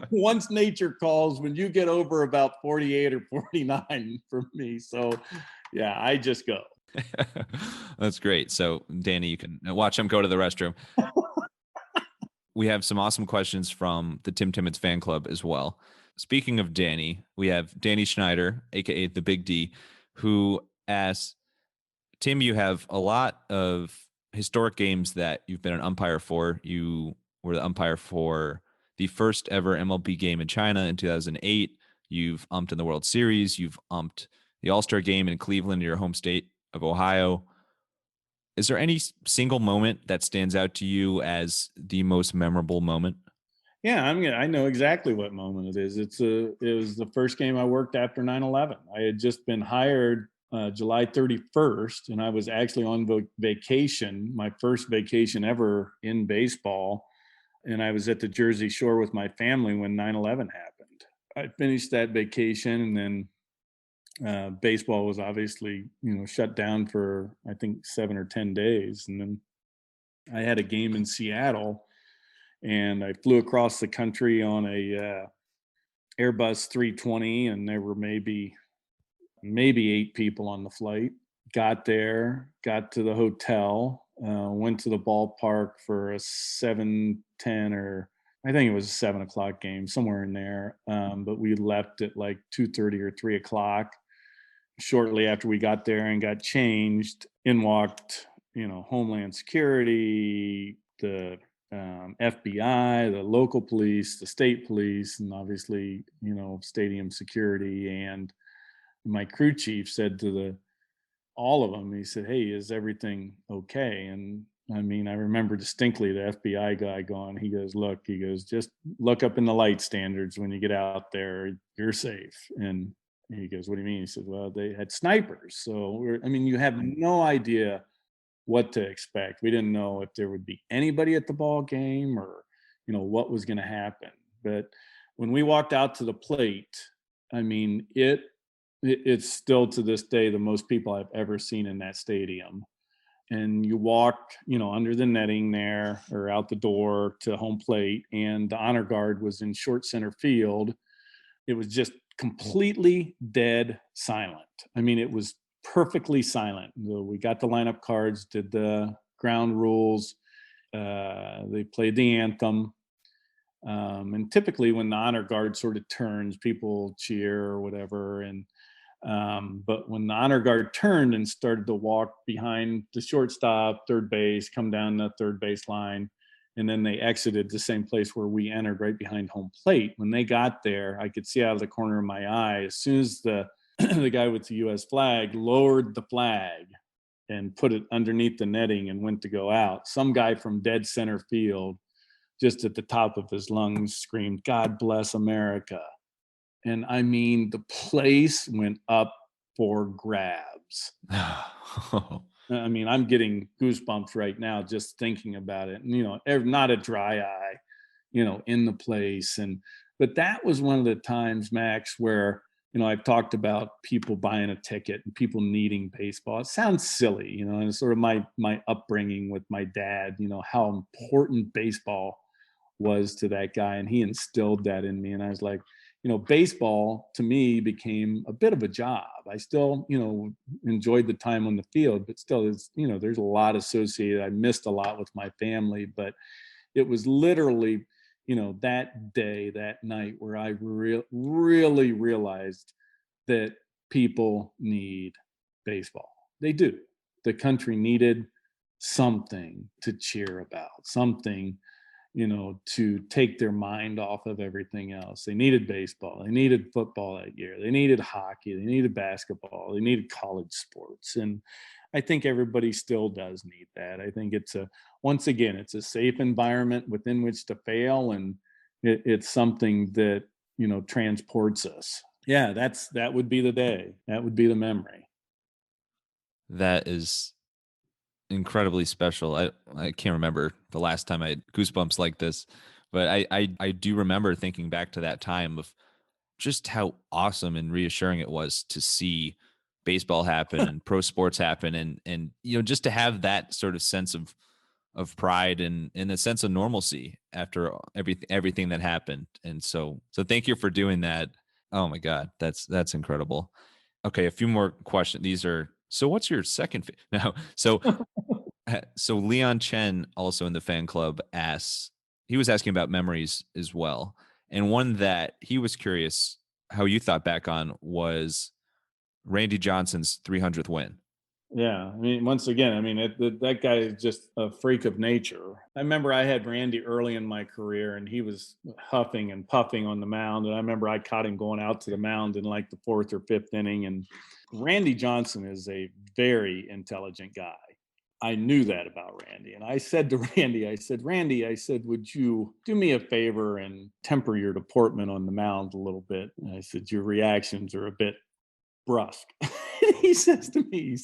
Speaker 1: Once nature calls, when you get over about 48 or 49 for me. So yeah, I just go.
Speaker 2: That's great. So Danny, you can watch him go to the restroom. We have some awesome questions from the Tim Timmons fan club as well. Speaking of Danny, we have Danny Schneider, aka the Big D, who asks, Tim, you have a lot of historic games that you've been an umpire for. You were the umpire for the first ever MLB game in China in 2008. You've umped in the World Series. You've umped the All-Star game in Cleveland, your home state of Ohio. Is there any single moment that stands out to you as the most memorable moment?
Speaker 1: Yeah, I know exactly what moment it is. It was the first game I worked after 9/11. I had just been hired July 31st, and I was actually on vacation, my first vacation ever in baseball. And I was at the Jersey Shore with my family when 9/11 happened. I finished that vacation, and then baseball was obviously, shut down for, I think, 7 or 10 days. And then I had a game in Seattle, and I flew across the country on a Airbus 320, and there were maybe 8 people on the flight. Got there, got to the hotel, went to the ballpark for a 7:10, or I think it was a 7 o'clock game, somewhere in there. But we left at like 2:30 or 3 o'clock. Shortly after we got there and got changed, in walked, Homeland Security, the FBI, the local police, the state police, and obviously, stadium security. And my crew chief said to all of them, he said, "Hey, is everything okay?" And I mean, I remember distinctly the FBI guy going, he goes, just look up in the light standards when you get out there, you're safe. And he goes, "What do you mean?" He said, "Well, they had snipers." So, you have no idea what to expect. We didn't know if there would be anybody at the ball game, or, what was going to happen. But when we walked out to the plate, I mean, it's still to this day the most people I've ever seen in that stadium. And you walk, under the netting there or out the door to home plate, and the honor guard was in short center field. It was just completely dead silent. I mean, it was perfectly silent. We got the lineup cards, did the ground rules, they played the anthem. And typically when the honor guard sort of turns, people cheer or whatever. But when the honor guard turned and started to walk behind the shortstop, third base, come down the third base line, and then they exited the same place where we entered, right behind home plate. When they got there, I could see out of the corner of my eye, as soon as the the guy with the U.S. flag lowered the flag and put it underneath the netting and went to go out, some guy from dead center field, just at the top of his lungs, screamed, "God bless America." And I mean, the place went up for grabs. I mean, I'm getting goosebumps right now just thinking about it. And, not a dry eye, in the place. But that was one of the times, Max, where, I've talked about people buying a ticket and people needing baseball. It sounds silly, and it's sort of my upbringing with my dad, how important baseball was to that guy. And he instilled that in me. And I was like, baseball to me became a bit of a job. I still, enjoyed the time on the field, but still, there's a lot associated. I missed a lot with my family, but it was literally, that day, that night, where I really realized that people need baseball. They do. The country needed something to cheer about, something, to take their mind off of everything else. They needed baseball. They needed football that year. They needed hockey. They needed basketball. They needed college sports. And I think everybody still does need that. I think once again, it's a safe environment within which to fail. And it's something that, transports us. Yeah, that would be the day. That would be the memory.
Speaker 2: That is incredibly special. I can't remember the last time I had goosebumps like this, but I do remember thinking back to that time of just how awesome and reassuring it was to see baseball happen and pro sports happen, and just to have that sort of sense of pride and a sense of normalcy after everything that happened. And so thank you for doing that. Oh my God, that's incredible. Okay, a few more questions. These are, so what's your second no, so Leon Chen, also in the fan club, asks, he was asking about memories as well. And one that he was curious how you thought back on was Randy Johnson's 300th win.
Speaker 1: Yeah, I mean, once again, I mean, that guy is just a freak of nature. I remember I had Randy early in my career, and he was huffing and puffing on the mound. And I remember I caught him going out to the mound in like the fourth or fifth inning. And Randy Johnson is a very intelligent guy. I knew that about Randy. And I said to Randy, I said, would you do me a favor and temper your deportment on the mound a little bit? And I said, your reactions are a bit brusque. He says to me,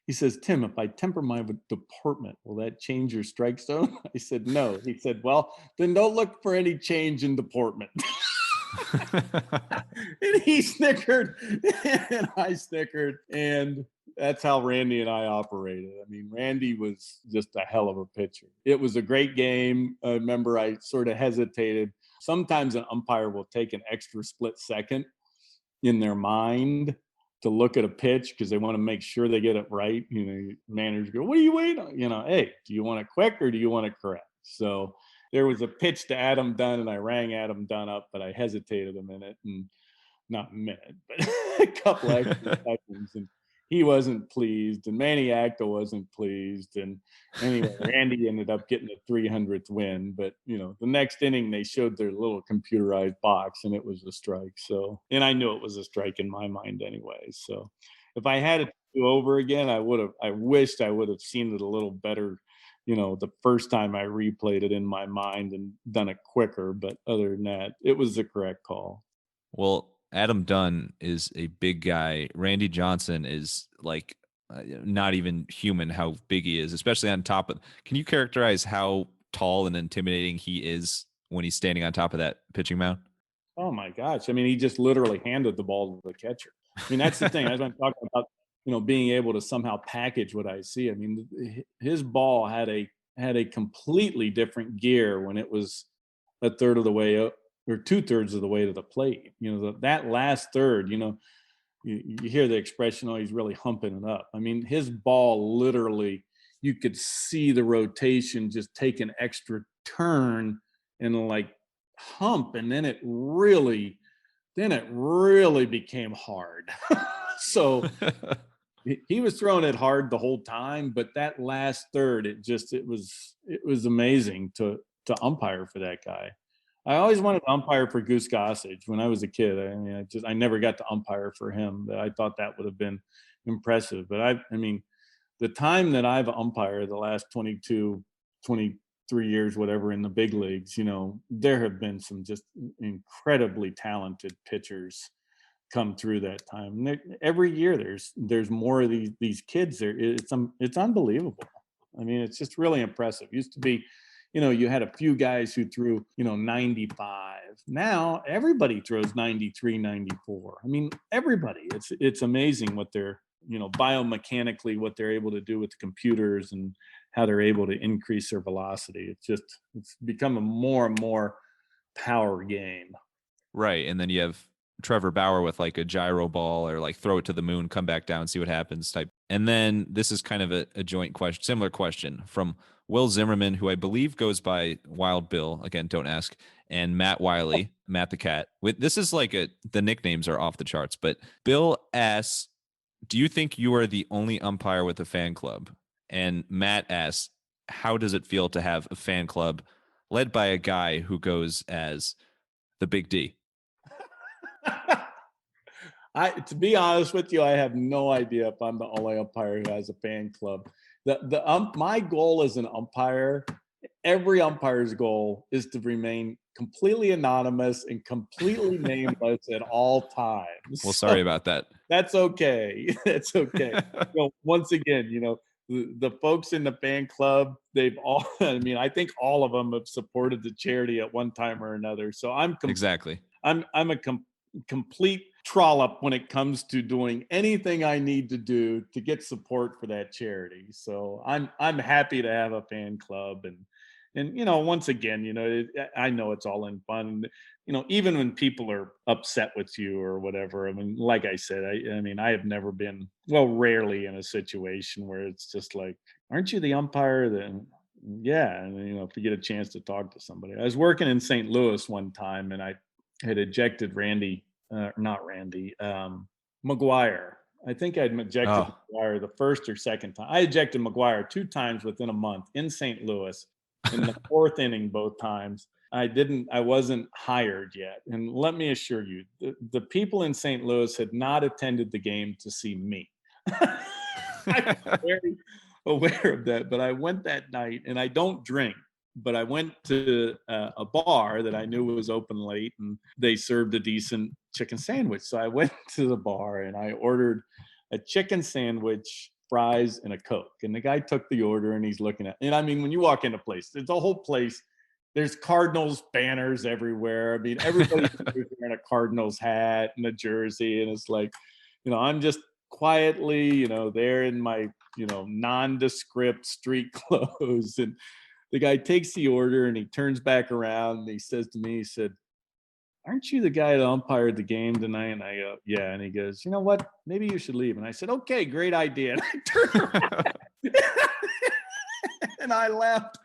Speaker 1: he says, Tim, if I temper my deportment, will that change your strike zone? I said, no. He said, well, then don't look for any change in deportment. And he snickered and I snickered. And that's how Randy and I operated. I mean, Randy was just a hell of a pitcher. It was a great game. I remember I sort of hesitated. Sometimes an umpire will take an extra split second in their mind to look at a pitch because they want to make sure they get it right. Managers go, what are you waiting on? Hey, do you want it quick or do you want it correct? So there was a pitch to Adam Dunn, and I rang Adam Dunn up, but I hesitated a minute, and not a minute, but a couple extra seconds, and he wasn't pleased, and Manny Acta wasn't pleased, and anyway, Randy ended up getting a 300th win. But the next inning they showed their little computerized box, and it was a strike. So, and I knew it was a strike in my mind anyway. So, if I had it to do over again, I wished I would have seen it a little better. The first time I replayed it in my mind and done it quicker. But other than that, it was the correct call.
Speaker 2: Well, Adam Dunn is a big guy. Randy Johnson is like not even human how big he is, especially on top of. Can you characterize how tall and intimidating he is when he's standing on top of that pitching mound?
Speaker 1: Oh my gosh. I mean, he just literally handed the ball to the catcher. I mean, that's the thing. As I'm talking about, being able to somehow package what I see. I mean, his ball had a completely different gear when it was a third of the way up or 2/3 of the way to the plate. That last third, you hear the expression, oh, he's really humping it up. I mean, his ball literally, you could see the rotation just take an extra turn and like hump, and then it really became hard. So he was throwing it hard the whole time, but that last third, it was amazing to umpire for that guy. I always wanted to umpire for Goose Gossage when I was a kid. I mean, I never got to umpire for him, but I thought that would have been impressive. But I mean, the time that I've umpired, the last 22, 23 years, whatever, in the big leagues, there have been some just incredibly talented pitchers come through that time. And every year there's more of these kids there. It's unbelievable. I mean, it's just really impressive. Used to be, you had a few guys who threw, 95. Now everybody throws 93, 94. I mean, everybody. It's amazing what they're, biomechanically, what they're able to do with the computers and how they're able to increase their velocity. It's become a more and more power game.
Speaker 2: Right. And then you have Trevor Bauer with like a gyro ball or like throw it to the moon, come back down, see what happens type. And then this is kind of a joint question, similar question from Will Zimmerman, who I believe goes by Wild Bill. Again, don't ask. And Matt Wiley, Matt the Cat. This is like the nicknames are off the charts, but Bill asks, do you think you are the only umpire with a fan club? And Matt asks, how does it feel to have a fan club led by a guy who goes as the Big D?
Speaker 1: To be honest with you, I have no idea if I'm the only umpire who has a fan club. My goal as an umpire every umpire's goal is to remain completely anonymous and completely nameless at all times.
Speaker 2: Well,
Speaker 1: So
Speaker 2: sorry about that.
Speaker 1: that's okay. That's okay. Once again, the folks in the fan club, they've all, I mean, I think all of them have supported the charity at one time or another. So
Speaker 2: Exactly.
Speaker 1: I'm a complete trollop when it comes to doing anything I need to do to get support for that charity. So I'm happy to have a fan club, and once again, I know it's all in fun. Even when people are upset with you or whatever. I mean, like I said, I mean, I have never been, well, rarely in a situation where it's just like, aren't you the umpire? Then yeah, and if you get a chance to talk to somebody. I was working in St. Louis one time, and I had ejected not Randy, McGuire. I think I'd ejected
Speaker 2: Oh.
Speaker 1: McGuire the first or second time. I ejected McGuire 2 times within a month in St. Louis in the fourth inning, both times. I wasn't hired yet. And let me assure you, the people in St. Louis had not attended the game to see me. I was very aware of that, but I went that night, and I don't drink, but I went to a bar that I knew was open late, and they served a decent chicken sandwich. So I went to the bar and I ordered a chicken sandwich, fries, and a Coke. And the guy took the order, and he's looking at, and I mean, when you walk into a place, it's a whole place. There's Cardinals banners everywhere. I mean, everybody's wearing a Cardinals hat and a jersey. And it's like, I'm just quietly, there in my, nondescript street clothes. And the guy takes the order, and he turns back around, and he says to me, he said, "Aren't you the guy that umpired the game tonight?" And I go, "Yeah." And he goes, "You know what? Maybe you should leave." And I said, "Okay, great idea." And I turned around and I left.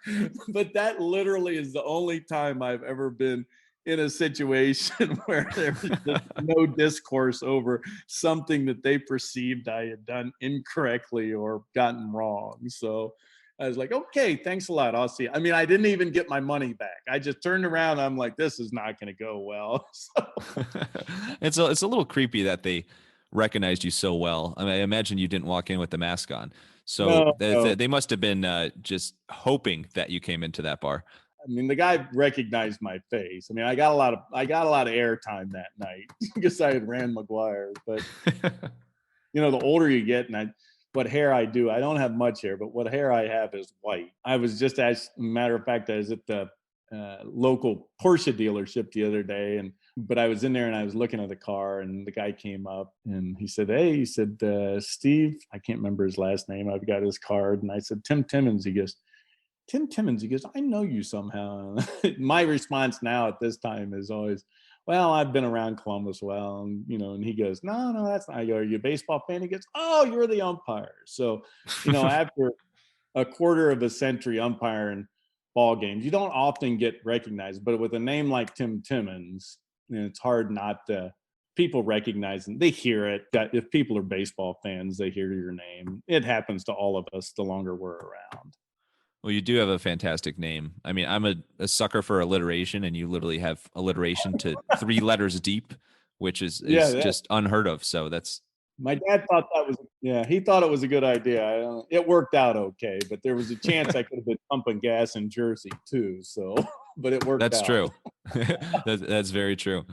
Speaker 1: But that literally is the only time I've ever been in a situation where there was just no discourse over something that they perceived I had done incorrectly or gotten wrong. So I was like, okay, thanks a lot. I'll see you. I mean, I didn't even get my money back. I just turned around. I'm like, this is not going to go well. So,
Speaker 2: It's a little creepy that they recognized you so well. I mean, I imagine you didn't walk in with the mask on. So
Speaker 1: no, no.
Speaker 2: they must have been just hoping that you came into that bar.
Speaker 1: I mean, the guy recognized my face. I mean, I got a lot of airtime that night because I had ran McGuire. But the older you get, and what hair I do, I don't have much hair, but what hair I have is white. I was just, as a matter of fact, I was at the local Porsche dealership the other day, but I was in there and I was looking at the car, and the guy came up and he said, "Hey," he said, "Steve," I can't remember his last name. I've got his card. And I said, "Tim Timmons." He goes, "Tim Timmons." He goes, "I know you somehow." My response now at this time is always, "Well, I've been around Columbus well." And he goes, "No, no, that's not." I go, "Are you a baseball fan?" He goes, "Oh, you're the umpire." So, after a quarter of a century umpiring ball games, you don't often get recognized. But with a name like Tim Timmons, it's hard not to. People recognize and they hear it. That if people are baseball fans, they hear your name. It happens to all of us the longer we're around.
Speaker 2: Well, you do have a fantastic name. I mean, I'm a sucker for alliteration, and you literally have alliteration to 3 letters deep, which
Speaker 1: Yeah,
Speaker 2: is just unheard of. So that's
Speaker 1: my dad thought that was, yeah, he thought it was a good idea. It worked out okay, but there was a chance I could have been pumping gas in Jersey too. So, but it worked
Speaker 2: that's
Speaker 1: out.
Speaker 2: true. That's very true.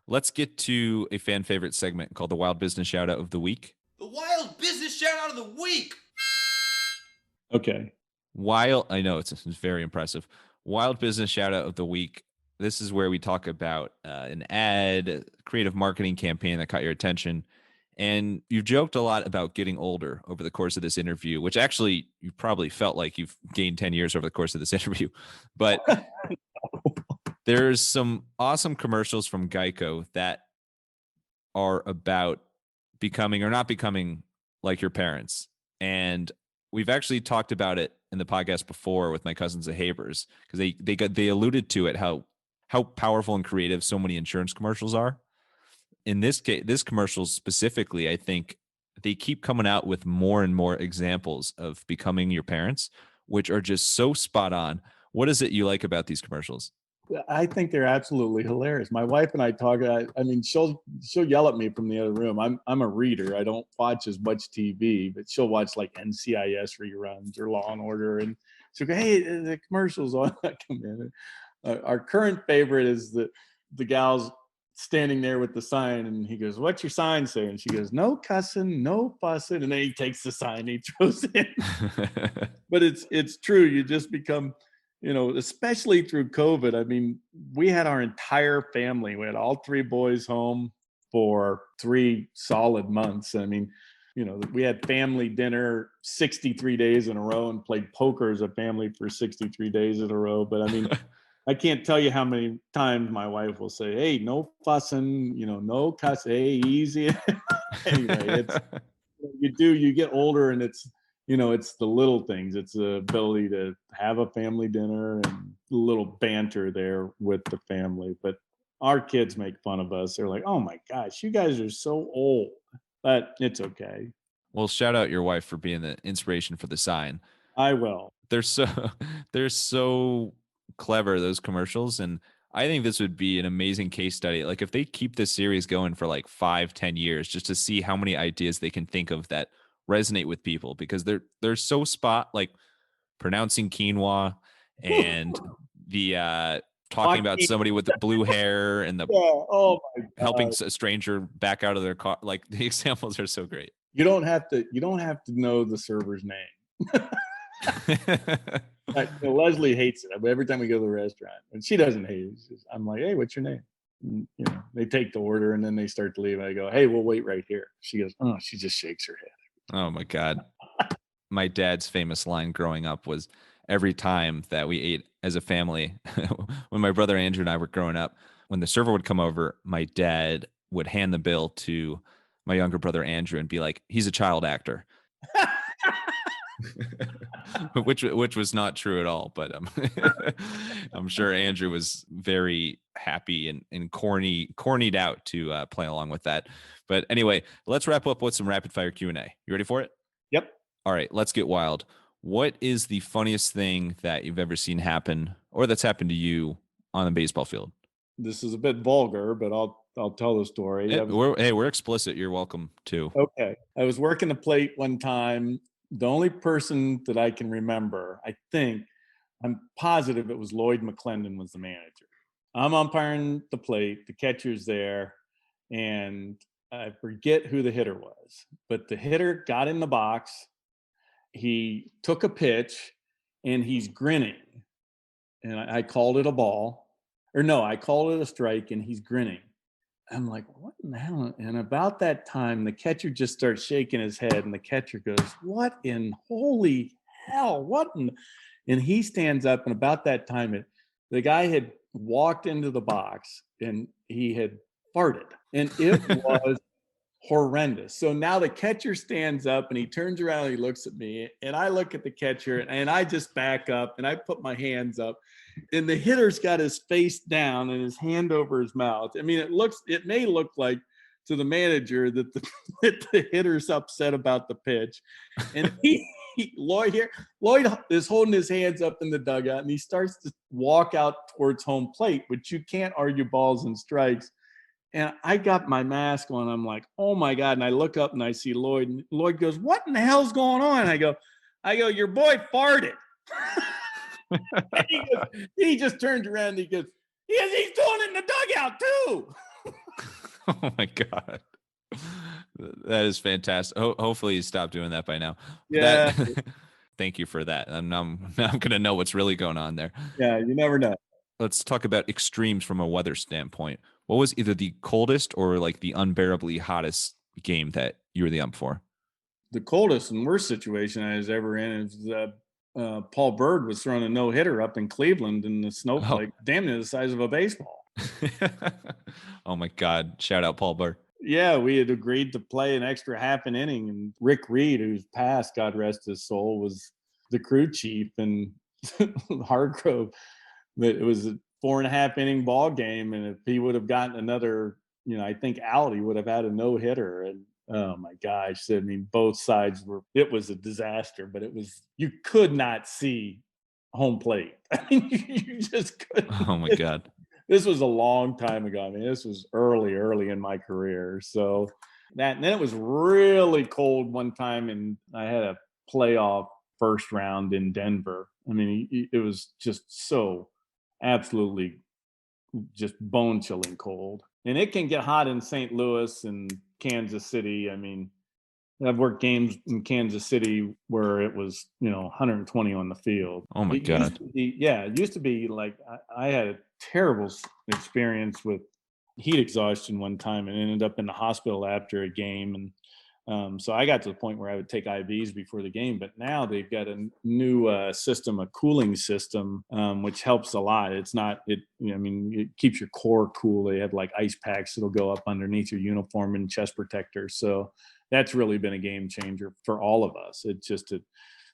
Speaker 2: Let's get to a fan favorite segment called the Wild Business Shout Out of the Week.
Speaker 3: The Wild Business Shout Out of the Week.
Speaker 1: Okay.
Speaker 2: I know it's very impressive. Wild Business Shout Out of the Week. This is where we talk about an ad, creative marketing campaign that caught your attention. And you've joked a lot about getting older over the course of this interview, which actually you probably felt like you've gained 10 years over the course of this interview. But there's some awesome commercials from Geico that are about becoming or not becoming like your parents. And we've actually talked about it in the podcast before with my cousins, the Habers, because they alluded to it, how powerful and creative so many insurance commercials are. In this case, this commercial specifically, I think they keep coming out with more and more examples of becoming your parents, which are just so spot on. What is it you like about these commercials?
Speaker 1: I think they're absolutely hilarious. My wife and I talk. I mean, she'll yell at me from the other room. I'm a reader. I don't watch as much TV, but she'll watch like NCIS reruns or Law and Order, and she'll go, "Hey, the commercials on." I come in. Our current favorite is the gal's standing there with the sign, and he goes, "What's your sign say?" And she goes, "No cussing, no fussing." And then he takes the sign, and he throws it in. But it's true. You just become, especially through COVID. I mean, we had our entire family. We had all three boys home for 3 solid months. I mean, we had family dinner 63 days in a row and played poker as a family for 63 days in a row. But I mean, I can't tell you how many times my wife will say, "Hey, no fussing, no cuss, hey, easy." Anyway, you get older, and it's the little things. It's the ability to have a family dinner and a little banter there with the family. But our kids make fun of us. They're like, "Oh my gosh, you guys are so old." But it's okay.
Speaker 2: Well, shout out your wife for being the inspiration for the sign.
Speaker 1: I will.
Speaker 2: They're so they're so clever, those commercials, and I think this would be an amazing case study. Like if they keep this series going for like 5-10 years, just to see how many ideas they can think of that resonate with people, because they're so spot, like pronouncing quinoa, and the talking about somebody with the blue hair, and the
Speaker 1: Yeah. Oh my
Speaker 2: helping
Speaker 1: God.
Speaker 2: a stranger back out of their car. Like the examples are so great.
Speaker 1: You don't have to know the server's name. Leslie hates it. Every time we go to the restaurant, and she doesn't hate it. I'm like, "Hey, what's your name?" And, they take the order, and then they start to leave. I go, "Hey, we'll wait right here." She goes, "Oh," she just shakes her head.
Speaker 2: Oh my God. My dad's famous line growing up was every time that we ate as a family, when my brother Andrew and I were growing up, when the server would come over, my dad would hand the bill to my younger brother Andrew and be like, "He's a child actor." which was not true at all, but I'm sure Andrew was very happy and cornied out to play along with that. But anyway, let's wrap up with some rapid fire Q&A. You ready for it?
Speaker 1: Yep.
Speaker 2: All right, let's get wild. What is the funniest thing that you've ever seen happen, or that's happened to you on a baseball field?
Speaker 1: This is a bit vulgar, but I'll tell the story.
Speaker 2: We're explicit. You're welcome to.
Speaker 1: Okay. I was working the plate one time. The only person that I can remember, I'm positive it was Lloyd McClendon was the manager. I'm umpiring the plate, the catcher's there, and I forget who the hitter was, but the hitter got in the box. He took a pitch and he's grinning. And I called it a ball. Or no, I called it a strike, and he's grinning. I'm like, "What in the hell?" And about that time, the catcher just starts shaking his head, and the catcher goes, "What in holy hell? What in?" And he stands up, and about that time, the guy had walked into the box, and he had farted, and it was horrendous. So now the catcher stands up, and he turns around, and he looks at me, and I look at the catcher, and I just back up, and I put my hands up, and the hitter's got his face down and his hand over his mouth. I mean, it may look like to the manager that that the hitter's upset about the pitch, and Lloyd is holding his hands up in the dugout, and he starts to walk out towards home plate, which you can't argue balls and strikes. And I got my mask on. I'm like, "Oh my God!" And I look up and I see Lloyd. And Lloyd goes, "What in the hell's going on?" I go, "Your boy farted." He just turns around and he goes, "Yes, he's doing it in the dugout too."
Speaker 2: Oh my God. That is fantastic. Hopefully you stopped doing that by now.
Speaker 1: Yeah.
Speaker 2: Thank you for that. And now I'm going to know what's really going on there.
Speaker 1: Yeah, you never know.
Speaker 2: Let's talk about extremes from a weather standpoint. What was either the coldest or like the unbearably hottest game that you were the ump for?
Speaker 1: The coldest and worst situation I was ever in is Paul Bird was throwing a no-hitter up in Cleveland, and the snowflake damn near the size of a baseball.
Speaker 2: Oh my God. Shout out Paul Bird.
Speaker 1: Yeah, we had agreed to play an extra half an inning, and Rick Reed, who's passed, God rest his soul, was the crew chief, and Hargrove. But it was a 4.5 inning ball game, and if he would have gotten another, I think out, he would have had a no-hitter. And oh my gosh, I mean, both sides it was a disaster, but you could not see home plate. I mean, you just couldn't.
Speaker 2: Oh my God.
Speaker 1: This was a long time ago. I mean, this was early in my career. So and then it was really cold one time, and I had a playoff first round in Denver. I mean, it was just so absolutely just bone chilling cold. And it can get hot in St. Louis and Kansas City. I mean, I've worked games in Kansas City where it was, 120 on the field.
Speaker 2: Oh my
Speaker 1: It used
Speaker 2: God.
Speaker 1: to be, yeah, it used to be like I had a terrible experience with heat exhaustion one time and ended up in the hospital after a game. And so I got to the point where I would take IVs before the game, but now they've got a new system, a cooling system, which helps a lot. It's not, it keeps your core cool. They have like ice packs that'll go up underneath your uniform and chest protectors. So that's really been a game changer for all of us.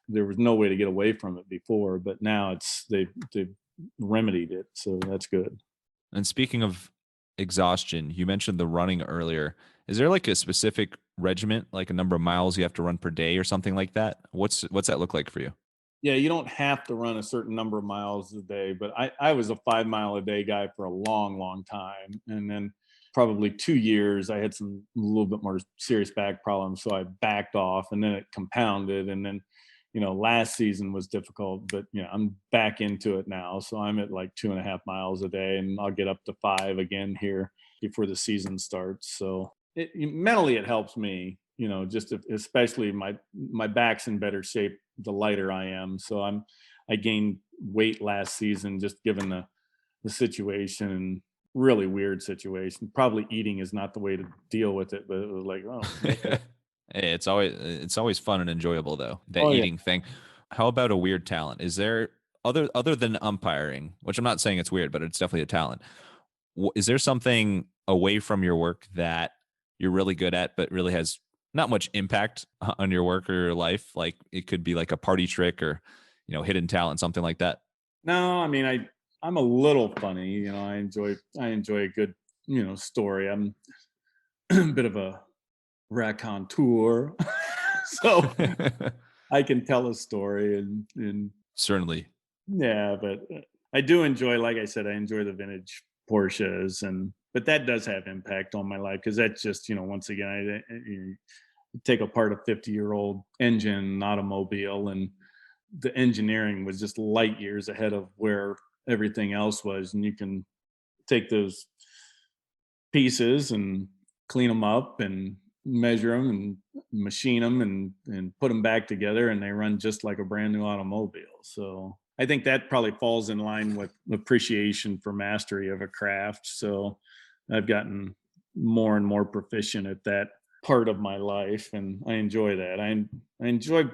Speaker 1: There was no way to get away from it before, but now they've remedied it. So that's good.
Speaker 2: And speaking of exhaustion, you mentioned the running earlier. Is there like a specific regiment, like a number of miles you have to run per day or something like that? What's that look like for you?
Speaker 1: Yeah, you don't have to run a certain number of miles a day, but I was a 5 mile a day guy for a long, long time. And then probably 2 years, I had a little bit more serious back problems. So I backed off and then it compounded. And then, last season was difficult, but, I'm back into it now. So I'm at like 2.5 miles a day and I'll get up to 5 again here before the season starts. So mentally, it helps me, especially my back's in better shape the lighter I am. So I gained weight last season just given the situation, and really weird situation. Probably eating is not the way to deal with it, but it was like, oh, okay.
Speaker 2: Hey, it's always fun and enjoyable though, that
Speaker 1: Oh yeah.
Speaker 2: eating thing. How about a weird talent? Is there other than umpiring, which I'm not saying it's weird, but it's definitely a talent. Is there something away from your work that you're really good at, but really has not much impact on your work or your life? Like it could be like a party trick or, hidden talent, something like that.
Speaker 1: No, I mean I'm a little funny. I enjoy a good story. I'm a bit of a raconteur, so I can tell a story and
Speaker 2: Certainly.
Speaker 1: yeah, but I do enjoy, like I said, I enjoy the vintage Porsches, but that does have impact on my life because that's just, once again, you take apart a 50-year-old engine automobile, and the engineering was just light years ahead of where everything else was, and you can take those pieces and clean them up and measure them and machine them and put them back together, and they run just like a brand new automobile. So I think that probably falls in line with appreciation for mastery of a craft. So I've gotten more and more proficient at that part of my life, and I enjoy that. I enjoy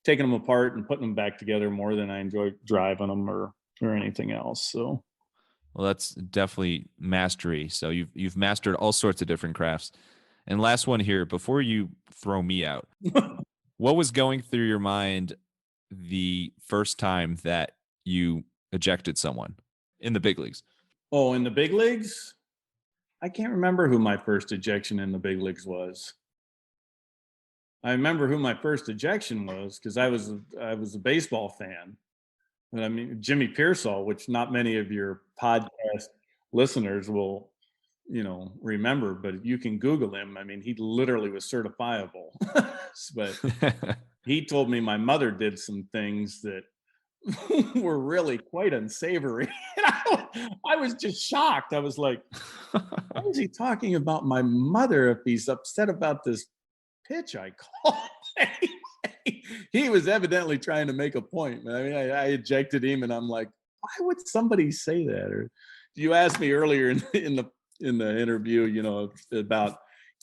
Speaker 1: taking them apart and putting them back together more than I enjoy driving them or anything else. So
Speaker 2: Well, that's definitely mastery. So you've mastered all sorts of different crafts. And last one here, before you throw me out, what was going through your mind the first time that you ejected someone in the big leagues?
Speaker 1: oh, in the big leagues, I can't remember who my first ejection in the big leagues was. I remember who my first ejection was because I was a baseball fan. And I mean Jimmy Pearsall, which not many of your podcast listeners will, remember, but you can Google him. I mean, he literally was certifiable. But he told me my mother did some things that were really quite unsavory. And I was just shocked. I was like, why is he talking about my mother if he's upset about this pitch I called? He was evidently trying to make a point. I mean, I ejected him, and I'm like, why would somebody say that? Or you asked me earlier in the interview, about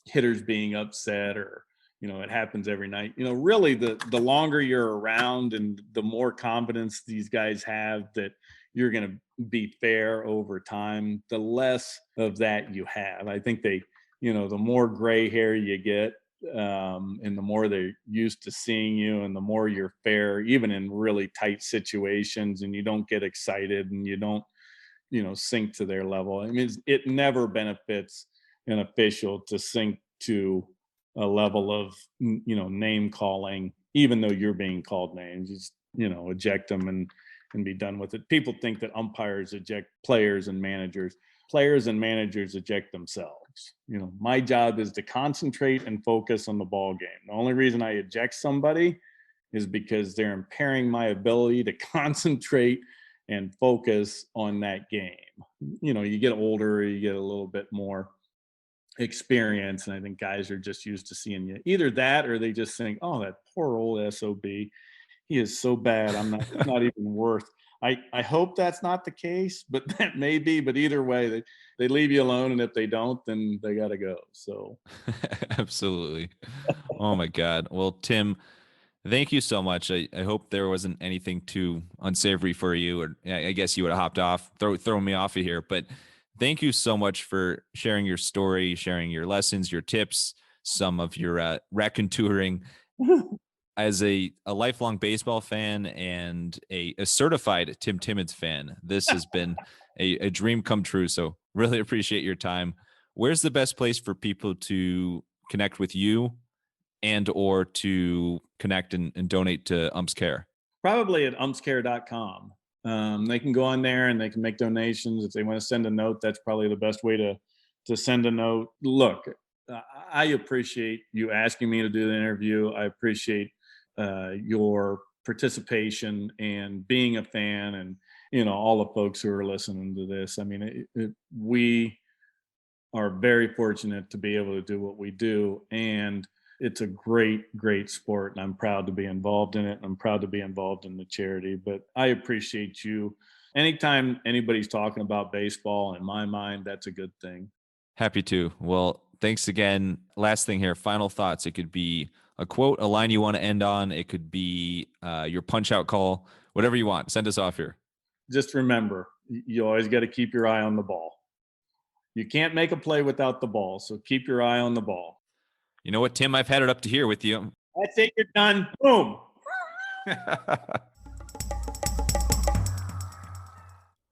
Speaker 1: hitters being upset, or it happens every night. Really, the longer you're around and the more confidence these guys have that you're going to be fair over time, the less of that you have. I think the more gray hair you get, and the more they're used to seeing you, and the more you're fair, even in really tight situations, and you don't get excited and you don't, sink to their level. I mean, it never benefits an official to sink to a level of, name calling, even though you're being called names. Just, eject them and be done with it. People think that umpires eject players and managers. Players and managers eject themselves. My job is to concentrate and focus on the ball game. The only reason I eject somebody is because they're impairing my ability to concentrate and focus on that game. You get older, you get a little bit more experience, and I think guys are just used to seeing you. Either that, or they just think, "Oh, that poor old SOB, he is so bad. It's not even worth." I hope that's not the case, but that may be. But either way, they leave you alone, and if they don't, then they got to go. So,
Speaker 2: Absolutely. Oh my God. Well, Tim, thank you so much. I hope there wasn't anything too unsavory for you, or I guess you would have hopped off, thrown me off of here. But thank you so much for sharing your story, sharing your lessons, your tips, some of your raconteuring. As a lifelong baseball fan and a certified Tim Timmons fan, this has been a dream come true. So really appreciate your time. Where's the best place for people to connect with you and or to connect and donate to Umps Care?
Speaker 1: probably at umpscare.com. They can go on there and they can make donations. If they want to send a note, that's probably the best way to send a note. Look, I appreciate you asking me to do the interview. I appreciate your participation and being a fan, and all the folks who are listening to this. I mean, we are very fortunate to be able to do what we do, and it's a great sport, and I'm proud to be involved in it, and I'm proud to be involved in the charity. But I appreciate you. Anytime anybody's talking about baseball, in my mind, that's a good thing.
Speaker 2: Happy to. Well, thanks again. Last thing here, final thoughts. It could be a quote, a line you want to end on. It could be your punch out call, whatever you want. Send us off here.
Speaker 1: Just remember, you always got to keep your eye on the ball. You can't make a play without the ball, so keep your eye on the ball.
Speaker 2: You know what, Tim? I've had it up to here with you.
Speaker 1: I think you're done. Boom.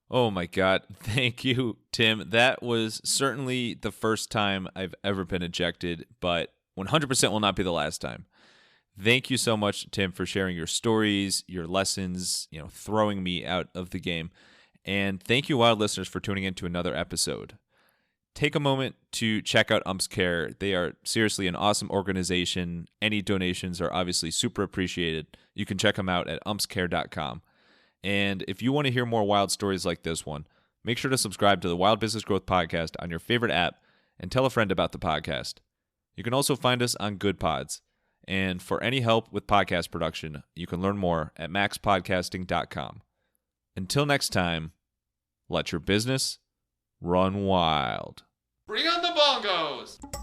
Speaker 2: Oh my God. Thank you, Tim. That was certainly the first time I've ever been ejected, but 100% will not be the last time. Thank you so much, Tim, for sharing your stories, your lessons, throwing me out of the game. And thank you, Wild listeners, for tuning in to another episode. Take a moment to check out Umps Care. They are seriously an awesome organization. Any donations are obviously super appreciated. You can check them out at umpscare.com. And if you want to hear more wild stories like this one, make sure to subscribe to the Wild Business Growth Podcast on your favorite app and tell a friend about the podcast. You can also find us on Good Pods. And for any help with podcast production, you can learn more at MaxPodcasting.com. Until next time, let your business run wild.
Speaker 3: Bring on the bongos!